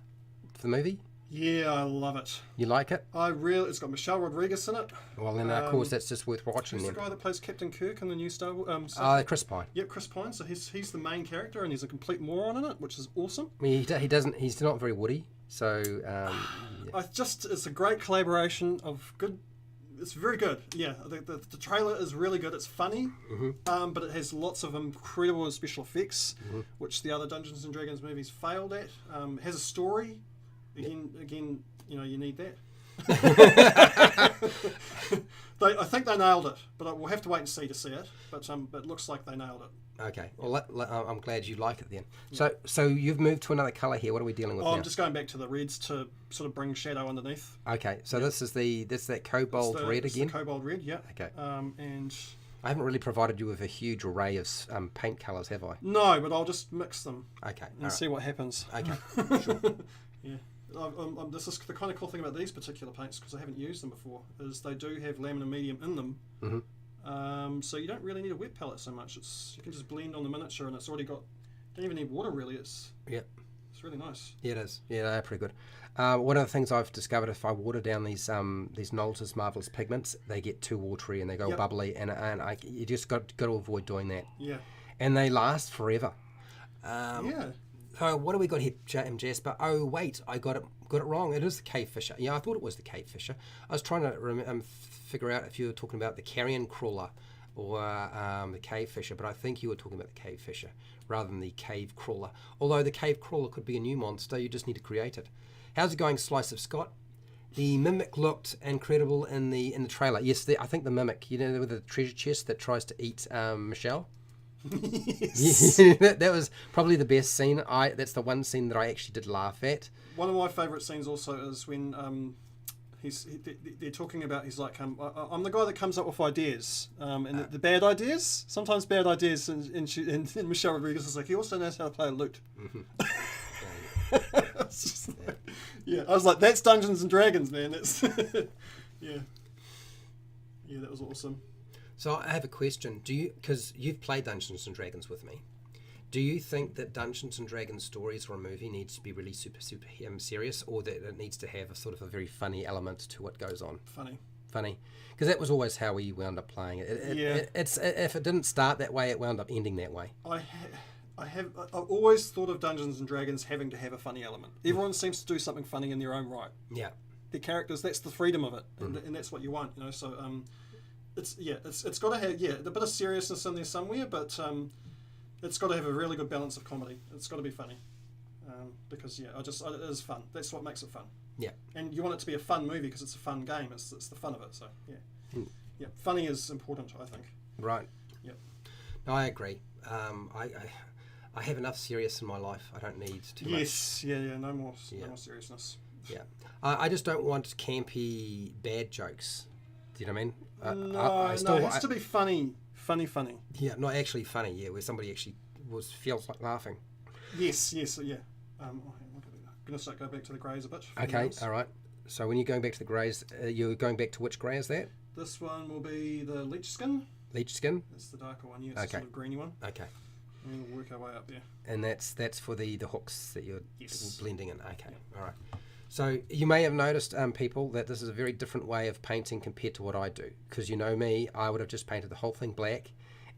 for the movie? Yeah, I love it. You like it? It's got Michelle Rodriguez in it. Well, then of course that's just worth watching. Who's the guy that plays Captain Kirk in the new Star Wars? Chris Pine. Yep, Chris Pine. So he's the main character, and he's a complete moron in it, which is awesome. I mean, he doesn't. He's not very woody. So it's a great collaboration of good. It's very good. Yeah, the trailer is really good. It's funny, but it has lots of incredible special effects, which the other Dungeons and Dragons movies failed at. It has a story. Again, you need that. I think they nailed it, but we'll have to wait and see to see it. But it looks like they nailed it. Okay. Well, I'm glad you like it then. Yeah. So you've moved to another colour here. What are we dealing with now? I'm just going back to the reds to sort of bring shadow underneath. Okay. So this is that cobalt red again. The cobalt red, yeah. Okay. And I haven't really provided you with a huge array of paint colours, have I? No, but I'll just mix them. Okay. And see what happens. Okay. Sure. Yeah. This is the kind of cool thing about these particular paints, because I haven't used them before, is they do have lamina medium in them. So you don't really need a wet palette so much. You can just blend on the miniature, and it's already got. Don't even need water really. It's really nice. Yeah, it is. Yeah, they're pretty good. One of the things I've discovered, if I water down these Nolzur's Marvelous Pigments, they get too watery and they go bubbly, and you just got to avoid doing that. Yeah. And they last forever. Yeah. So what do we got here, Jasper? Oh wait, I got it wrong. It is the cave fisher. Yeah, I thought it was the cave fisher. I was trying to figure out if you were talking about the carrion crawler or the cave fisher, but I think you were talking about the cave fisher rather than the cave crawler. Although the cave crawler could be a new monster, you just need to create it. How's it going, Slice of Scott? The mimic looked incredible in the trailer. Yes, I think the mimic. You know, with the treasure chest that tries to eat Michelle. Yes. that was probably the best scene. That's the one scene that I actually did laugh at. One of my favourite scenes also is when they're talking about, he's like, I'm the guy that comes up with ideas, and the bad ideas, sometimes bad ideas, and Michelle Rodriguez is like, he also knows how to play a lute. I was like, that's Dungeons and Dragons, man. That's yeah, that was awesome. So I have a question. Because you've played Dungeons and Dragons with me, do you think that Dungeons and Dragons stories or a movie needs to be really super serious, or that it needs to have a sort of a very funny element to what goes on? Funny. funny. Because that was always how we wound up playing it. If it didn't start that way, it wound up ending that way. I've always thought of Dungeons and Dragons having to have a funny element. Everyone seems to do something funny in their own right. Yeah. The characters, that's the freedom of it, and that's what you want, you know. So it's got to have a bit of seriousness in there somewhere, but it's got to have a really good balance of comedy. It's got to be funny, because it is fun. That's what makes it fun. Yeah. And you want it to be a fun movie because it's a fun game. It's the fun of it. So yeah, funny is important, I think. Right. Yeah. No, I agree. I have enough serious in my life. I don't need too much. Yes. Yeah. No more seriousness. Yeah. I just don't want campy bad jokes. Do you know what I mean? No, it has to be funny. Funny. Yeah, not actually funny. Yeah, where somebody actually feels like laughing. Yes. Yeah. I'm going to go back to the greys a bit. Okay. All right. So when you're going back to the greys, you're going back to which grey is that? This one will be the Lich Skin. Lich Skin. That's the darker one. Yeah, it's the sort of greeny one. Okay. And we'll work our way up there. And that's for the hooks that you're blending in. Okay. Yeah. All right. So you may have noticed, people, that this is a very different way of painting compared to what I do. Because you know me, I would have just painted the whole thing black,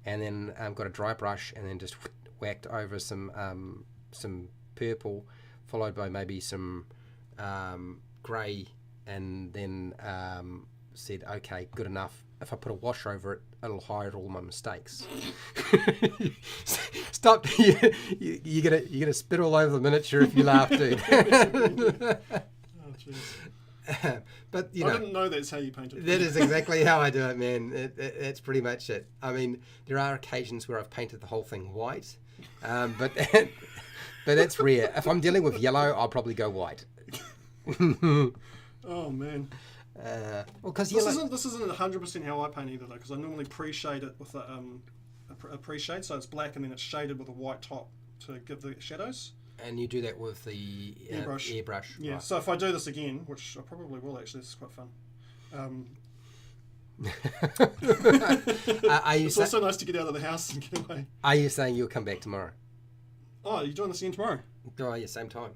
and then got a dry brush, and then just whacked over some purple, followed by maybe some grey, and then said, okay, good enough. If I put a wash over it, it'll hide all my mistakes. Stop! You're gonna spit all over the miniature if you laugh, dude. Oh, jeez. But I didn't know that's how you painted. That is exactly how I do it, man. It's pretty much it. I mean, there are occasions where I've painted the whole thing white, but that's rare. If I'm dealing with yellow, I'll probably go white. Oh man. Well, because this isn't 100% how I paint either, though, because I normally pre-shade it with a pre-shade, so it's black and then it's shaded with a white top to give the shadows. And you do that with the airbrush. Yeah. Right. So if I do this again, which I probably will actually, this is quite fun. It's also nice to get out of the house and get away. Are you saying you'll come back tomorrow? Oh, you're doing this again tomorrow? Oh, yeah, same time.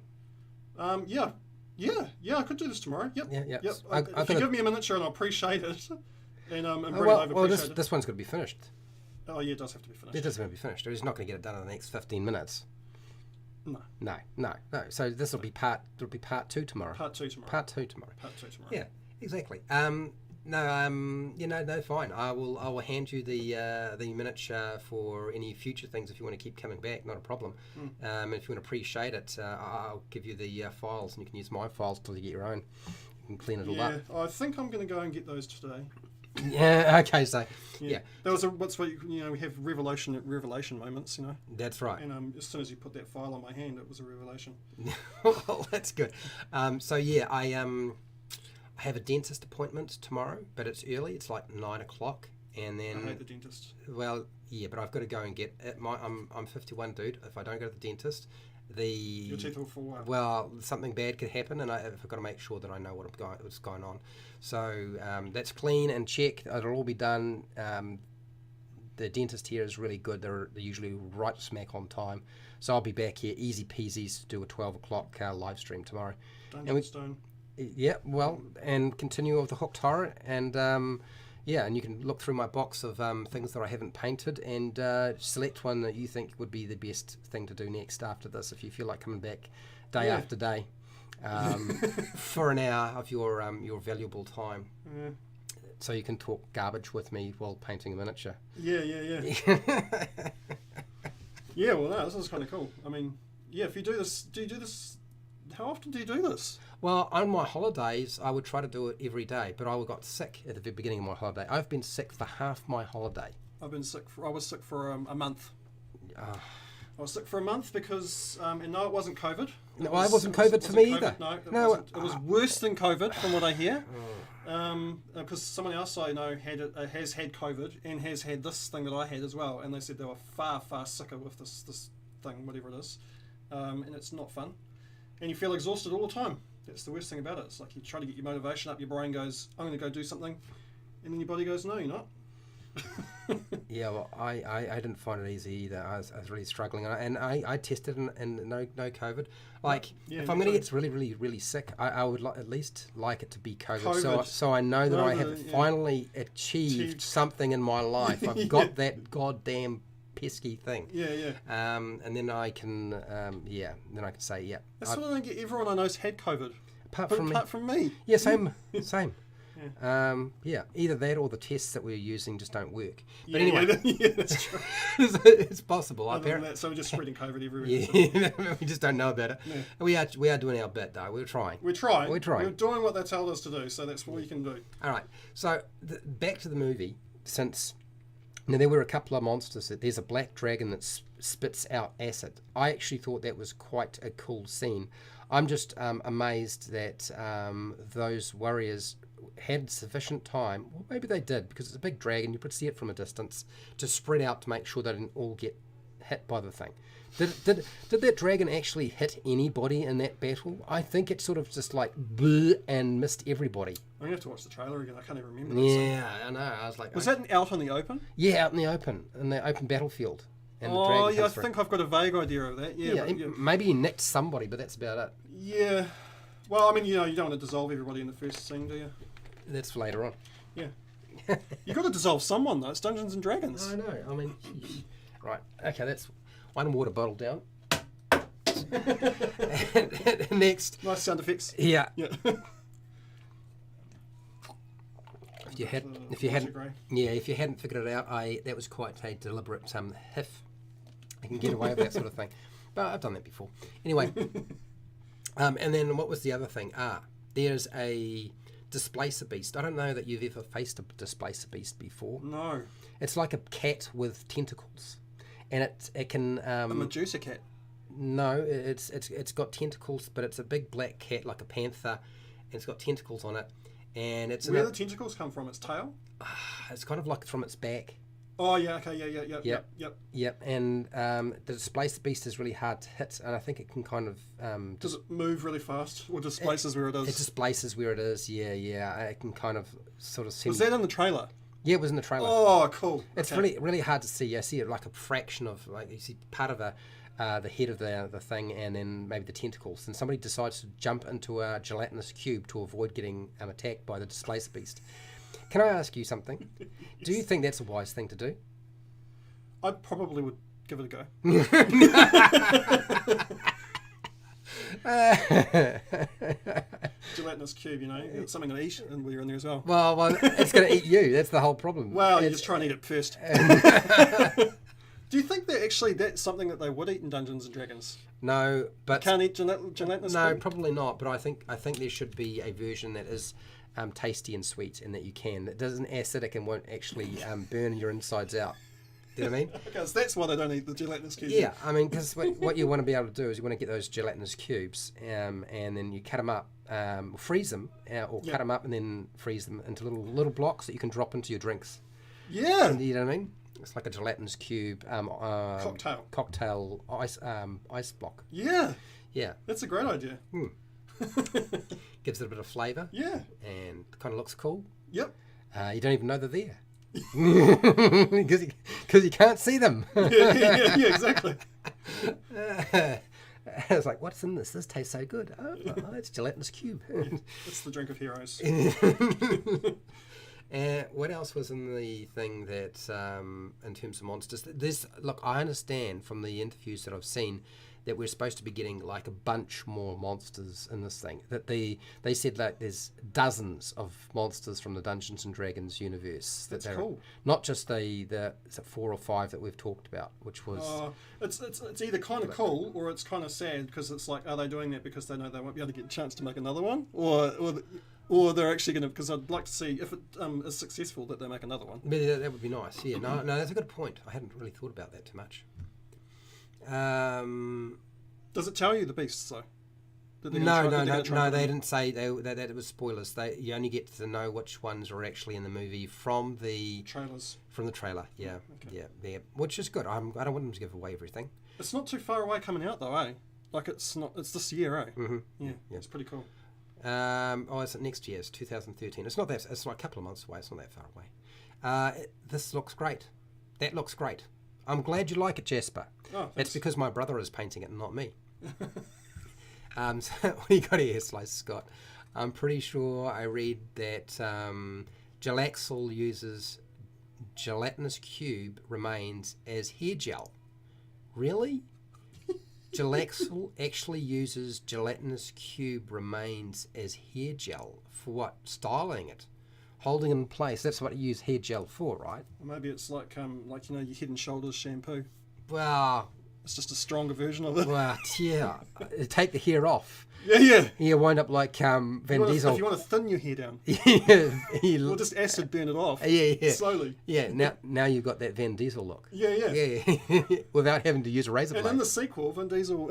Yeah, I could do this tomorrow. Yep. Yeah. Yep. If you give me a miniature and I'll pre-shade it, and bring it over pre-shaded. This one's got to be finished. Oh yeah, it does have to be finished. It does have to be finished. It's not going to get it done in the next 15 minutes. No. So this will be part 2 tomorrow. Part 2 tomorrow. Yeah, exactly. No, fine. I will hand you the miniature for any future things if you want to keep coming back. Not a problem. If you want to pre-shade it, I'll give you the files, and you can use my files till you get your own. You can clean it all up. Yeah, I think I'm going to go and get those today. Yeah. Okay. So yeah. There was we have revelation moments. That's right. And as soon as you put that file on my hand, it was a revelation. Well, that's good. I have a dentist appointment tomorrow, but it's early. It's like 9 o'clock, and then I hate the dentist. Well, yeah, but I've got to go and get it. I'm 51, dude. If I don't go to the dentist, your teeth will fall out. Well, something bad could happen, and I've got to make sure that I know what's going on. So that's clean and check. It'll all be done. The dentist here is really good. They're usually right smack on time. So I'll be back here, easy peasies, to do a 12 o'clock live stream tomorrow. Stone. Yeah, well, and continue with the Hooked Horror, and and you can look through my box of things that I haven't painted and select one that you think would be the best thing to do next after this, if you feel like coming back day after day for an hour of your valuable time. Yeah. So you can talk garbage with me while painting a miniature. Yeah. Yeah, well, no, this is kind of cool. I mean, yeah, if you do this, how often do you do this? Well, on my holidays, I would try to do it every day, but I got sick at the very beginning of my holiday. I've been sick for half my holiday. I was sick for a month. I was sick for a month because, and no, it wasn't COVID. It wasn't COVID for me either. No, it was worse than COVID, from what I hear. Because someone else I know has had COVID and has had this thing that I had as well, and they said they were far, far sicker with this thing, whatever it is, and it's not fun. And you feel exhausted all the time. That's the worst thing about it. It's like you try to get your motivation up, your brain goes, I'm going to go do something, and then your body goes, no, you're not. Yeah, well, I didn't find it easy either. I was really struggling, and I tested and no COVID. Like, Yeah, if I'm going to get really, really sick, I would at least like it to be COVID. So I know that No, I have finally achieved something in my life. I've got that goddamn pesky thing. Yeah. And then I can, then I can say, yeah. That's what I don't get. Everyone I know's had COVID. Apart from me. Yeah, same. Yeah, either that or the tests that we're using just don't work. But anyway, yeah, that's true. it's possible. Other than that, so we're just spreading COVID everywhere. Yeah, we just don't know about it. Yeah. We are doing our bit though. We're trying. We're doing what they told us to do, so that's what we can do. All right. So back to the movie. Since now there were a couple of monsters. There's a black dragon that spits out acid. I actually thought that was quite a cool scene. I'm just amazed that those warriors had sufficient time, well maybe they did because it's a big dragon, you could see it from a distance, to spread out to make sure they didn't all get hit by the thing. Did that dragon actually hit anybody in that battle? I think it sort of just like bleh and missed everybody. I'm going to have to watch the trailer again, I can't even remember. Yeah, I know, I was like... Was that out in the open? Yeah, out in the open battlefield. And I think I've got a vague idea of that. Yeah, maybe he nicked somebody, but that's about it. Yeah. Well, I mean, you don't want to dissolve everybody in the first scene, do you? That's for later on. Yeah. You've got to dissolve someone, though. It's Dungeons and Dragons. I know. I mean, right. Okay, that's one water bottle down. and next. Nice sound effects. Yeah. Yeah. If you hadn't figured it out, that was quite a deliberate hiff. I can get away with that sort of thing, but I've done that before. Anyway, and then what was the other thing? There's a displacer beast. I don't know that you've ever faced a displacer beast before. No. It's like a cat with tentacles, and it can. A Medusa cat. No, it's got tentacles, but it's a big black cat like a panther, and it's got tentacles on it, and it's. Where do the tentacles come from? Its tail. It's kind of like from its back. Oh yeah, okay, yeah, Yep. And the displacer beast is really hard to hit, and I think it can kind of. Does it move really fast, or displaces where it is? It displaces where it is. Yeah. It can kind of sort of. Was that in the trailer? Yeah, it was in the trailer. Oh, cool. It's really hard to see. I see it like a fraction of you see part of the head of the thing, and then maybe the tentacles. And somebody decides to jump into a gelatinous cube to avoid getting attacked by the displacer beast. Can I ask you something? Yes. Do you think that's a wise thing to do? I probably would give it a go. Gelatinous cube, it's something to eat, and we're in there as well. Well, it's going to eat you. That's the whole problem. Well, you just try and eat it first. Do you think that's something that they would eat in Dungeons and Dragons? No, but you can't eat gelatinous. No, cube? probably not. But I think there should be a version that is tasty and sweet, and that you can. That doesn't acidic and won't actually burn your insides out. Do you know what I mean? Because that's why they don't eat the gelatinous cubes. Yeah, I mean, because what you want to be able to do is you want to get those gelatinous cubes, and then you cut them up, freeze them, or cut them up and then freeze them into little blocks that you can drop into your drinks. Yeah. And, you know what I mean? It's like a gelatinous cube cocktail ice block. Yeah. Yeah. That's a great idea. Gives it a bit of flavour. Yeah. And kind of looks cool. Yep. You don't even know they're there. Because you can't see them. yeah, exactly. I was like, what's in this? This tastes so good. Oh, it's gelatinous cube. It's the drink of heroes. What else was in the thing that, in terms of monsters? Look, I understand from the interviews that I've seen that we're supposed to be getting like a bunch more monsters in this thing. That they said like there's dozens of monsters from the Dungeons and Dragons universe. That's cool. Not just the is it 4 or 5 that we've talked about, which was. It's either kind of cool or it's kind of sad because it's like, are they doing that because they know they won't be able to get a chance to make another one, or they're actually going to? Because I'd like to see if it is successful that they make another one. Yeah, that would be nice. Yeah, no, that's a good point. I hadn't really thought about that too much. Does it tell you the beasts though? No, they didn't say that it was spoilers. You only get to know which ones are actually in the movie from the trailers. From the trailer, yeah, okay. yeah, which is good. I don't want them to give away everything. It's not too far away coming out though, eh? Like it's this year, eh? Mm-hmm. Yeah, it's pretty cool. It's next year. It's 2013. It's not that. It's like a couple of months away. It's not that far away. This looks great. That looks great. I'm glad you like it, Jasper. Oh, it's because my brother is painting it and not me. So what do you got here, Slice Scott? I'm pretty sure I read that Gelaxel uses gelatinous cube remains as hair gel. Really? Gelaxel actually uses gelatinous cube remains as hair gel for what? Styling it, holding it in place. That's what you use hair gel for, right? Or maybe it's like your Head and Shoulders shampoo. Well, it's just a stronger version of it. Well, yeah. Take the hair off. Yeah. You wind up like Van Diesel. If you want to thin your hair down, or just acid burn it off. Yeah. Slowly. Yeah. Now you've got that Van Diesel look. Yeah. Without having to use a razor blade. And in the sequel, Van Diesel.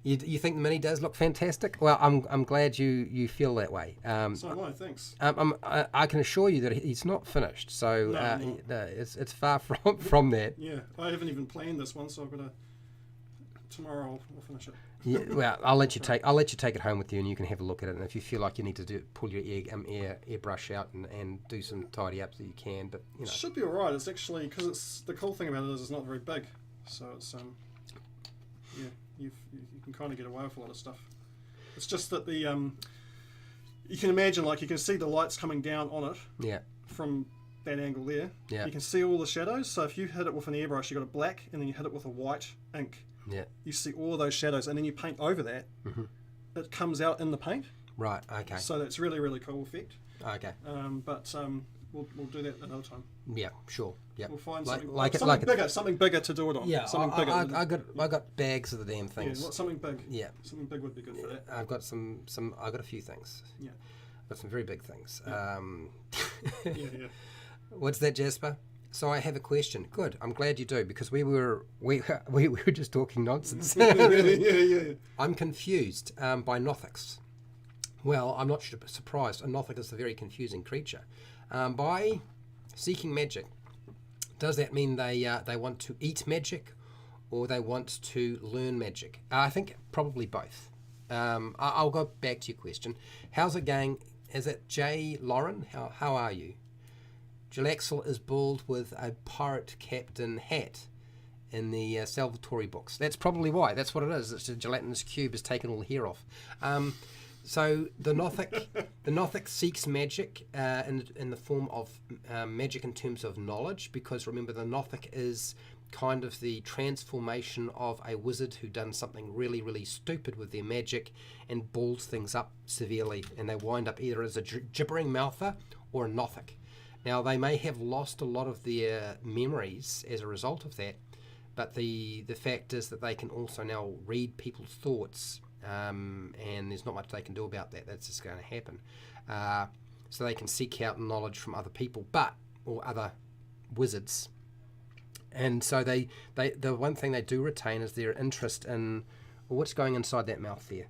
You think the mini does look fantastic? Well, I'm glad you feel that way. So am I. Thanks. I can assure you that he's not finished. So No. It's far from that. Yeah, I haven't even planned this one, so I've got to. Tomorrow I'll finish it. Yeah, well, I'll let you take it home with you, and you can have a look at it. And if you feel like you need to pull your airbrush out and do some tidy ups, that you can. But It should be all right. It's actually because it's the cool thing about it is it's not very big, so it's you can kind of get away with a lot of stuff. It's just that the you can imagine, like, you can see the lights coming down on it. Yeah. From that angle there. Yeah. You can see all the shadows. So if you hit it with an airbrush, you got a black, and then you hit it with a white ink. Yeah. You see all those shadows, and then you paint over that. Mm-hmm. It comes out in the paint. Right. Okay. So that's really, really cool effect. Okay. But we'll do that another time. Yeah. Sure. Yeah. We'll find something bigger to do it on. Yeah. Something bigger. I got bags of the damn things. Yeah. Something big. Yeah. Something big would be good for that. I've got some. I've got a few things. Yeah. I've got some very big things. Yeah. Yeah. What's that, Jasper? So I have a question. Good. I'm glad you do, because we were just talking nonsense. Yeah. I'm confused by Nothics. Well, I'm not surprised. A Nothic is a very confusing creature. By seeking magic, does that mean they want to eat magic, or they want to learn magic? I think probably both. I'll go back to your question. How's it going? Is it Jay Lauren? How are you? Gelaxel is bald with a pirate captain hat in the Salvatore books. That's probably why. That's what it is. It's a gelatinous cube has taken all the hair off. So the Nothic seeks magic in the form of magic in terms of knowledge, because remember, the Nothic is kind of the transformation of a wizard who done something really, really stupid with their magic and balls things up severely, and they wind up either as a gibbering mouther or a Nothic. Now, they may have lost a lot of their memories as a result of that, but the fact is that they can also now read people's thoughts, and there's not much they can do about that. That's just going to happen. So they can seek out knowledge from other people, or other wizards. And so the one thing they do retain is their interest in what's going inside that mouth there.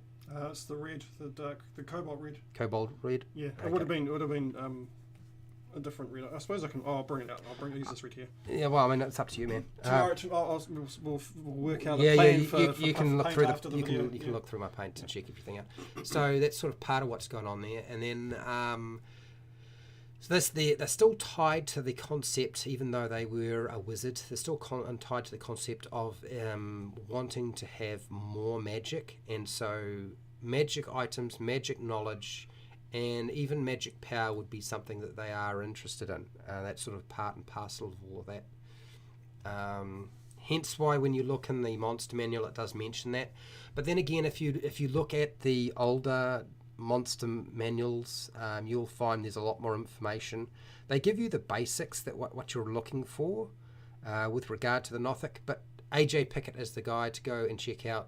It's the red, the cobalt red. Cobalt red. Yeah, okay. It would have been a different red. I suppose I can. I'll bring it out. Use this red here. Yeah, well, I mean, it's up to you, man. Tomorrow, we'll work out a plan you can look through after the video. You can look through my paint to check everything out. So that's sort of part of what's going on there, and then so they're still tied to the concept, even though they were a wizard. They're still tied to the concept of wanting to have more magic, and so magic items, magic knowledge, and even magic power would be something that they are interested in. That's sort of part and parcel of all of that. Hence why when you look in the monster manual, it does mention that. But then again, if you look at the older monster manuals, you'll find there's a lot more information. They give you the basics, that what you're looking for with regard to the Nothic. But AJ Pickett is the guy to go and check out.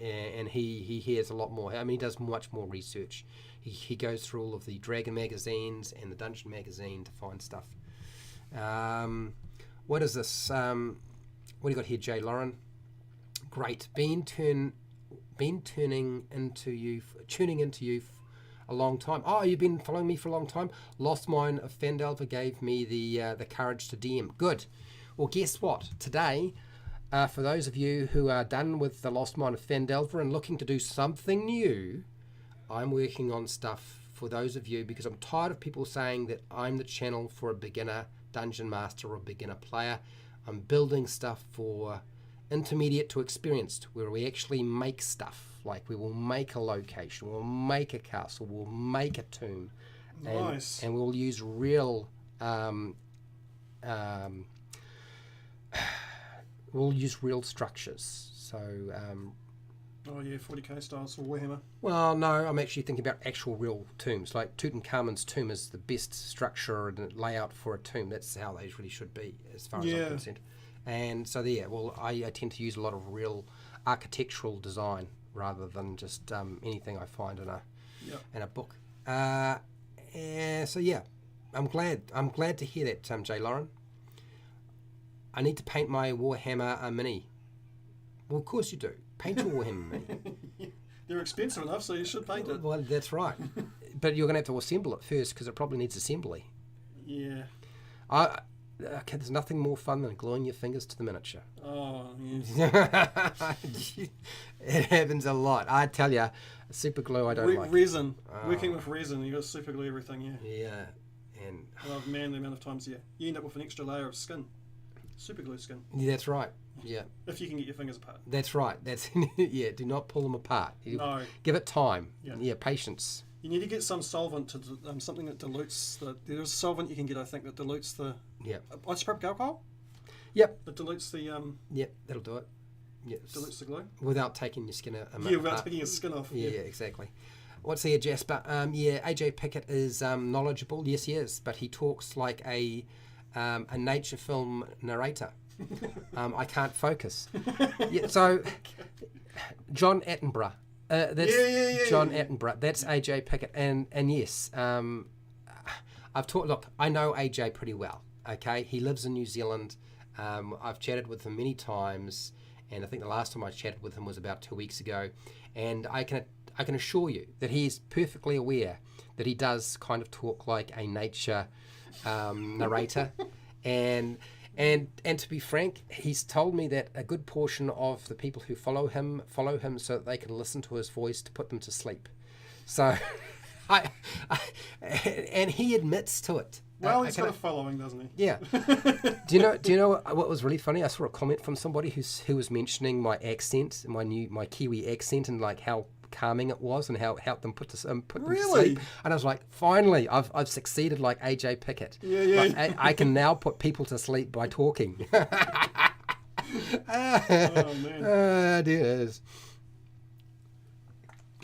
And he has a lot more. I mean, he does much more research. He goes through all of the Dragon magazines and the Dungeon magazine to find stuff. What is this? What do you got here, Jay Lauren? Great. Been tuning into you a long time. Oh, you've been following me for a long time. Lost Mine of Fendelver gave me the courage to DM. Good. Well, guess what? Today, for those of you who are done with the Lost Mine of Phandelver and looking to do something new, I'm working on stuff for those of you because I'm tired of people saying that I'm the channel for a beginner dungeon master or a beginner player. I'm building stuff for intermediate to experienced, where we actually make stuff. Like we will make a location, we'll make a castle, we'll make a tomb. Nice. And we'll use real we'll use real structures. So oh yeah, 40k styles for Warhammer. well, no, I'm actually thinking about actual real tombs. Like Tutankhamun's tomb is the best structure and layout for a tomb. That's how they really should be, as far as I'm concerned. And so I tend to use a lot of real architectural design rather than just anything I find in a book. So yeah, I'm glad to hear that, J. Lauren. I need to paint my Warhammer Mini. Well, of course you do. Paint your Warhammer Mini. They're expensive enough, so you should paint it. Well, that's right. But you're going to have to assemble it first because it probably needs assembly. Yeah. Okay, there's nothing more fun than gluing your fingers to the miniature. Oh, yeah. It happens a lot. I tell you, super glue I don't like. Resin. Working with resin, you got to super glue everything, yeah. Yeah. And Oh man, the amount of times, you end up with an extra layer of skin. Super glue skin. yeah, that's right. Yeah. If you can get your fingers apart. That's right. That's yeah, do not pull them apart. No. Give it time. Yeah. patience. You need to get some solvent to something that dilutes the. There's a solvent you can get, I think, that dilutes the. Yeah. Isopropyl alcohol. Yep. That dilutes the. Yep, that'll do it. Yes. Dilutes the glue. Without taking your skin out. Without taking your skin off. Yeah, exactly. What's here, Jasper? AJ Pickett is knowledgeable. Yes, he is, but he talks like a nature film narrator. I can't focus. So, John Attenborough. That's John Attenborough. That's AJ Pickett, and yes, I've talked. Look, I know AJ pretty well. Okay, he lives in New Zealand. I've chatted with him many times, and I think the last time I chatted with him was about 2 weeks ago. And I can assure you that he is perfectly aware that he does kind of talk like a nature narrator, and to be frank, he's told me that a good portion of the people who follow him so that they can listen to his voice to put them to sleep. So, and he admits to it. Well, he's got a following, doesn't he? Yeah. Do you know what was really funny? I saw a comment from somebody who was mentioning my accent, my Kiwi accent, and like how calming it was and how it helped them put them to sleep. And I was like, finally, I've succeeded like AJ Pickett. Yeah. Like, I can now put people to sleep by talking. Oh man. Dears.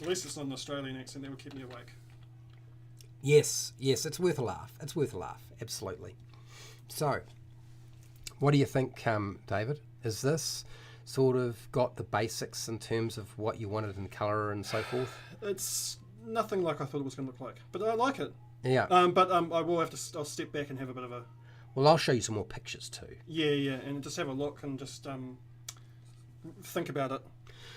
At least it's not an Australian accent that will keep me awake. Yes, it's worth a laugh. Absolutely. So, what do you think, David? Is this sort of got the basics in terms of what you wanted in colour and so forth? It's nothing like I thought it was going to look like, but I like it. Yeah. But I will have to. I'll step back and have a bit of a. Well, I'll show you some more pictures too. Yeah, and just have a look and just think about it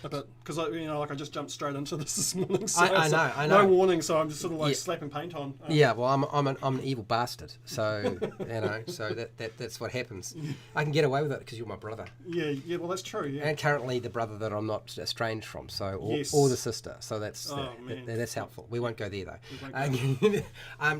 a bit, because I just jumped straight into this morning. So I know. No warning, so I'm just sort of like slapping paint on. Well, I'm an evil bastard, so so that's what happens. I can get away with it because you're my brother. Yeah. Well, that's true. Yeah. And currently the brother that I'm not estranged from, so or the sister. So that's that's helpful. We won't go there though.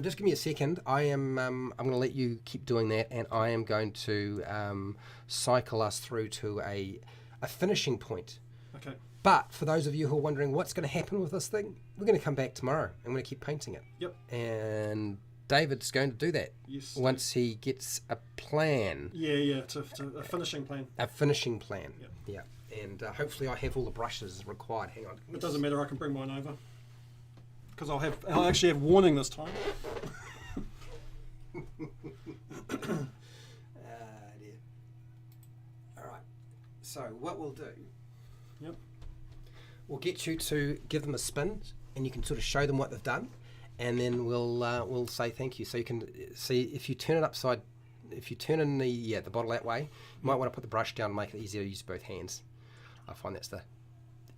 Just give me a second. I'm going to let you keep doing that, and I am going to cycle us through to a finishing point. Okay. But for those of you who are wondering what's going to happen with this thing, we're going to come back tomorrow. I'm going to keep painting it. Yep. And David's going to do that. Yes. Once he gets a plan. Yeah. To a finishing plan. A finishing plan. Yep. Yeah. And hopefully I have all the brushes required. Hang on. It doesn't matter. I can bring mine over. Because I'll actually have warning this time. Dear. All right. So what we'll do. Yep. We'll get you to give them a spin, and you can sort of show them what they've done, and then we'll say thank you. So you can see if you turn in the bottle that way, you might want to put the brush down and make it easier to use both hands. I find that's the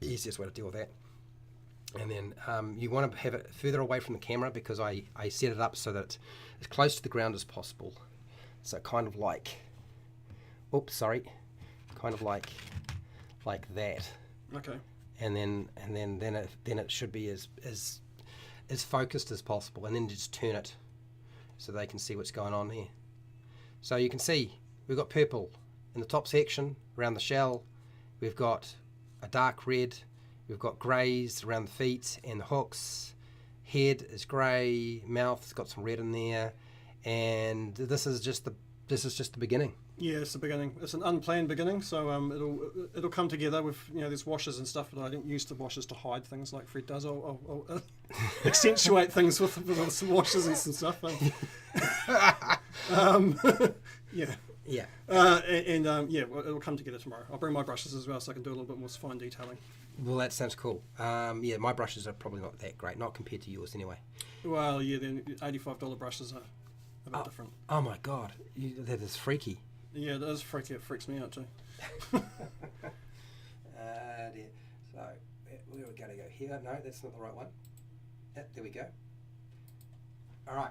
easiest way to deal with that. And then you want to have it further away from the camera because I set it up so that it's as close to the ground as possible. So kind of like, kind of like that, Okay. and then it should be as focused as possible, and then just turn it so they can see what's going on there. So you can see we've got purple in the top section around the shell. We've got a dark red. We've got greys around the feet and the hooks. Head is grey. Mouth's got some red in there, and this is just the beginning. Yeah, it's the beginning. It's an unplanned beginning, so it'll come together with there's washes and stuff, but I didn't use the washes to hide things like Fred does. I'll accentuate things with some washes and some stuff. Yeah. Yeah. It'll come together tomorrow. I'll bring my brushes as well, so I can do a little bit more fine detailing. Well, that sounds cool. Yeah, my brushes are probably not that great, not compared to yours anyway. Well, yeah, then $85 brustions are a bit different. Oh my God, that is freaky. Yeah, it is freaky. It freaks me out too. Dear. So, where are we going to go? Here? No, that's not the right one. Yep, there we go. All right.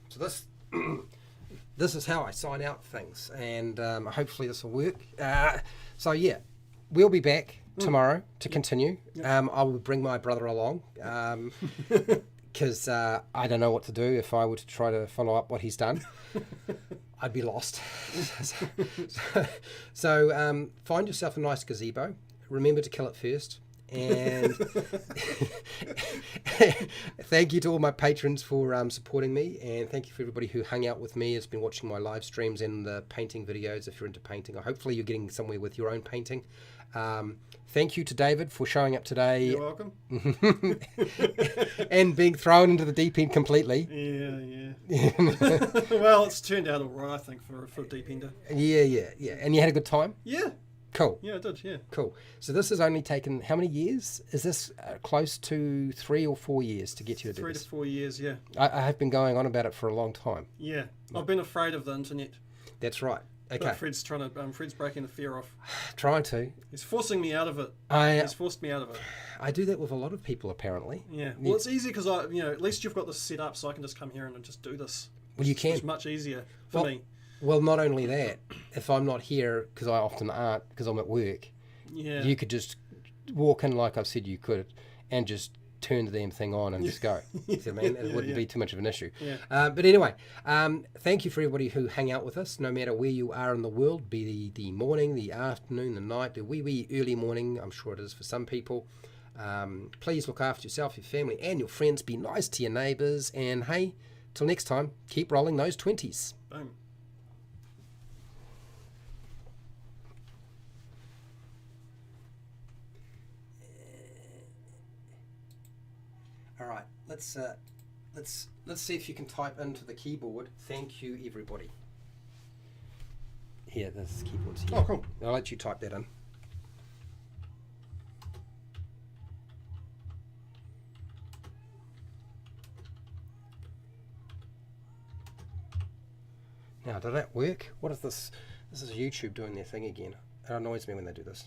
So this is how I sign out things, and hopefully this will work. So yeah, we'll be back tomorrow to continue. Yep. I will bring my brother along. Because I don't know what to do if I were to try to follow up what he's done. I'd be lost. So find yourself a nice gazebo. Remember to kill it first. And thank you to all my patrons for supporting me. And thank you for everybody who hung out with me, has been watching my live streams and the painting videos if you're into painting. Hopefully you're getting somewhere with your own painting. Thank you to David for showing up today. You're welcome. And being thrown into the deep end completely. Yeah. Well, it's turned out all right, I think, for a deep ender. Yeah. And you had a good time? Yeah. Cool. Yeah, I did, yeah. Cool. So this has only taken, how many years? Is this close to 3 or 4 years to get you to do this? 3 to 4 years, yeah. I have been going on about it for a long time. Yeah. I've been afraid of the internet. That's right. Okay. But Fred's breaking the fear off. Trying to. He's forcing me out of it. He's forced me out of it. I do that with a lot of people, apparently. Yeah. Well, it's easy because at least you've got this set up, so I can just come here and just do this. Well, you can. It's much easier for me. Well, not only that, if I'm not here, because I often aren't, because I'm at work, you could just walk in like I've said you could, and just turn the damn thing on and just go. You see what I mean? It wouldn't be too much of an issue. Yeah. But anyway, thank you for everybody who hang out with us, no matter where you are in the world, be the morning, the afternoon, the night, the wee early morning. I'm sure it is for some people. Please look after yourself, your family, and your friends. Be nice to your neighbours. And hey, till next time, keep rolling those 20s. Boom. All right, let's see if you can type into the keyboard. Thank you, everybody. Here, this keyboard's here. Oh, cool. I'll let you type that in. Now, did that work? What is this? This is YouTube doing their thing again. It annoys me when they do this.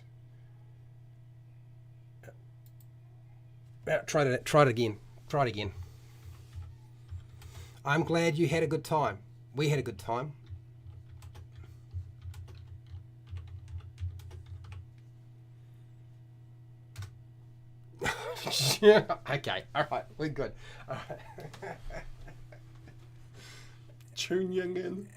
Try it again. Try it again. I'm glad you had a good time. We had a good time. Yeah. Okay. All right. We're good. All right. Tune young in.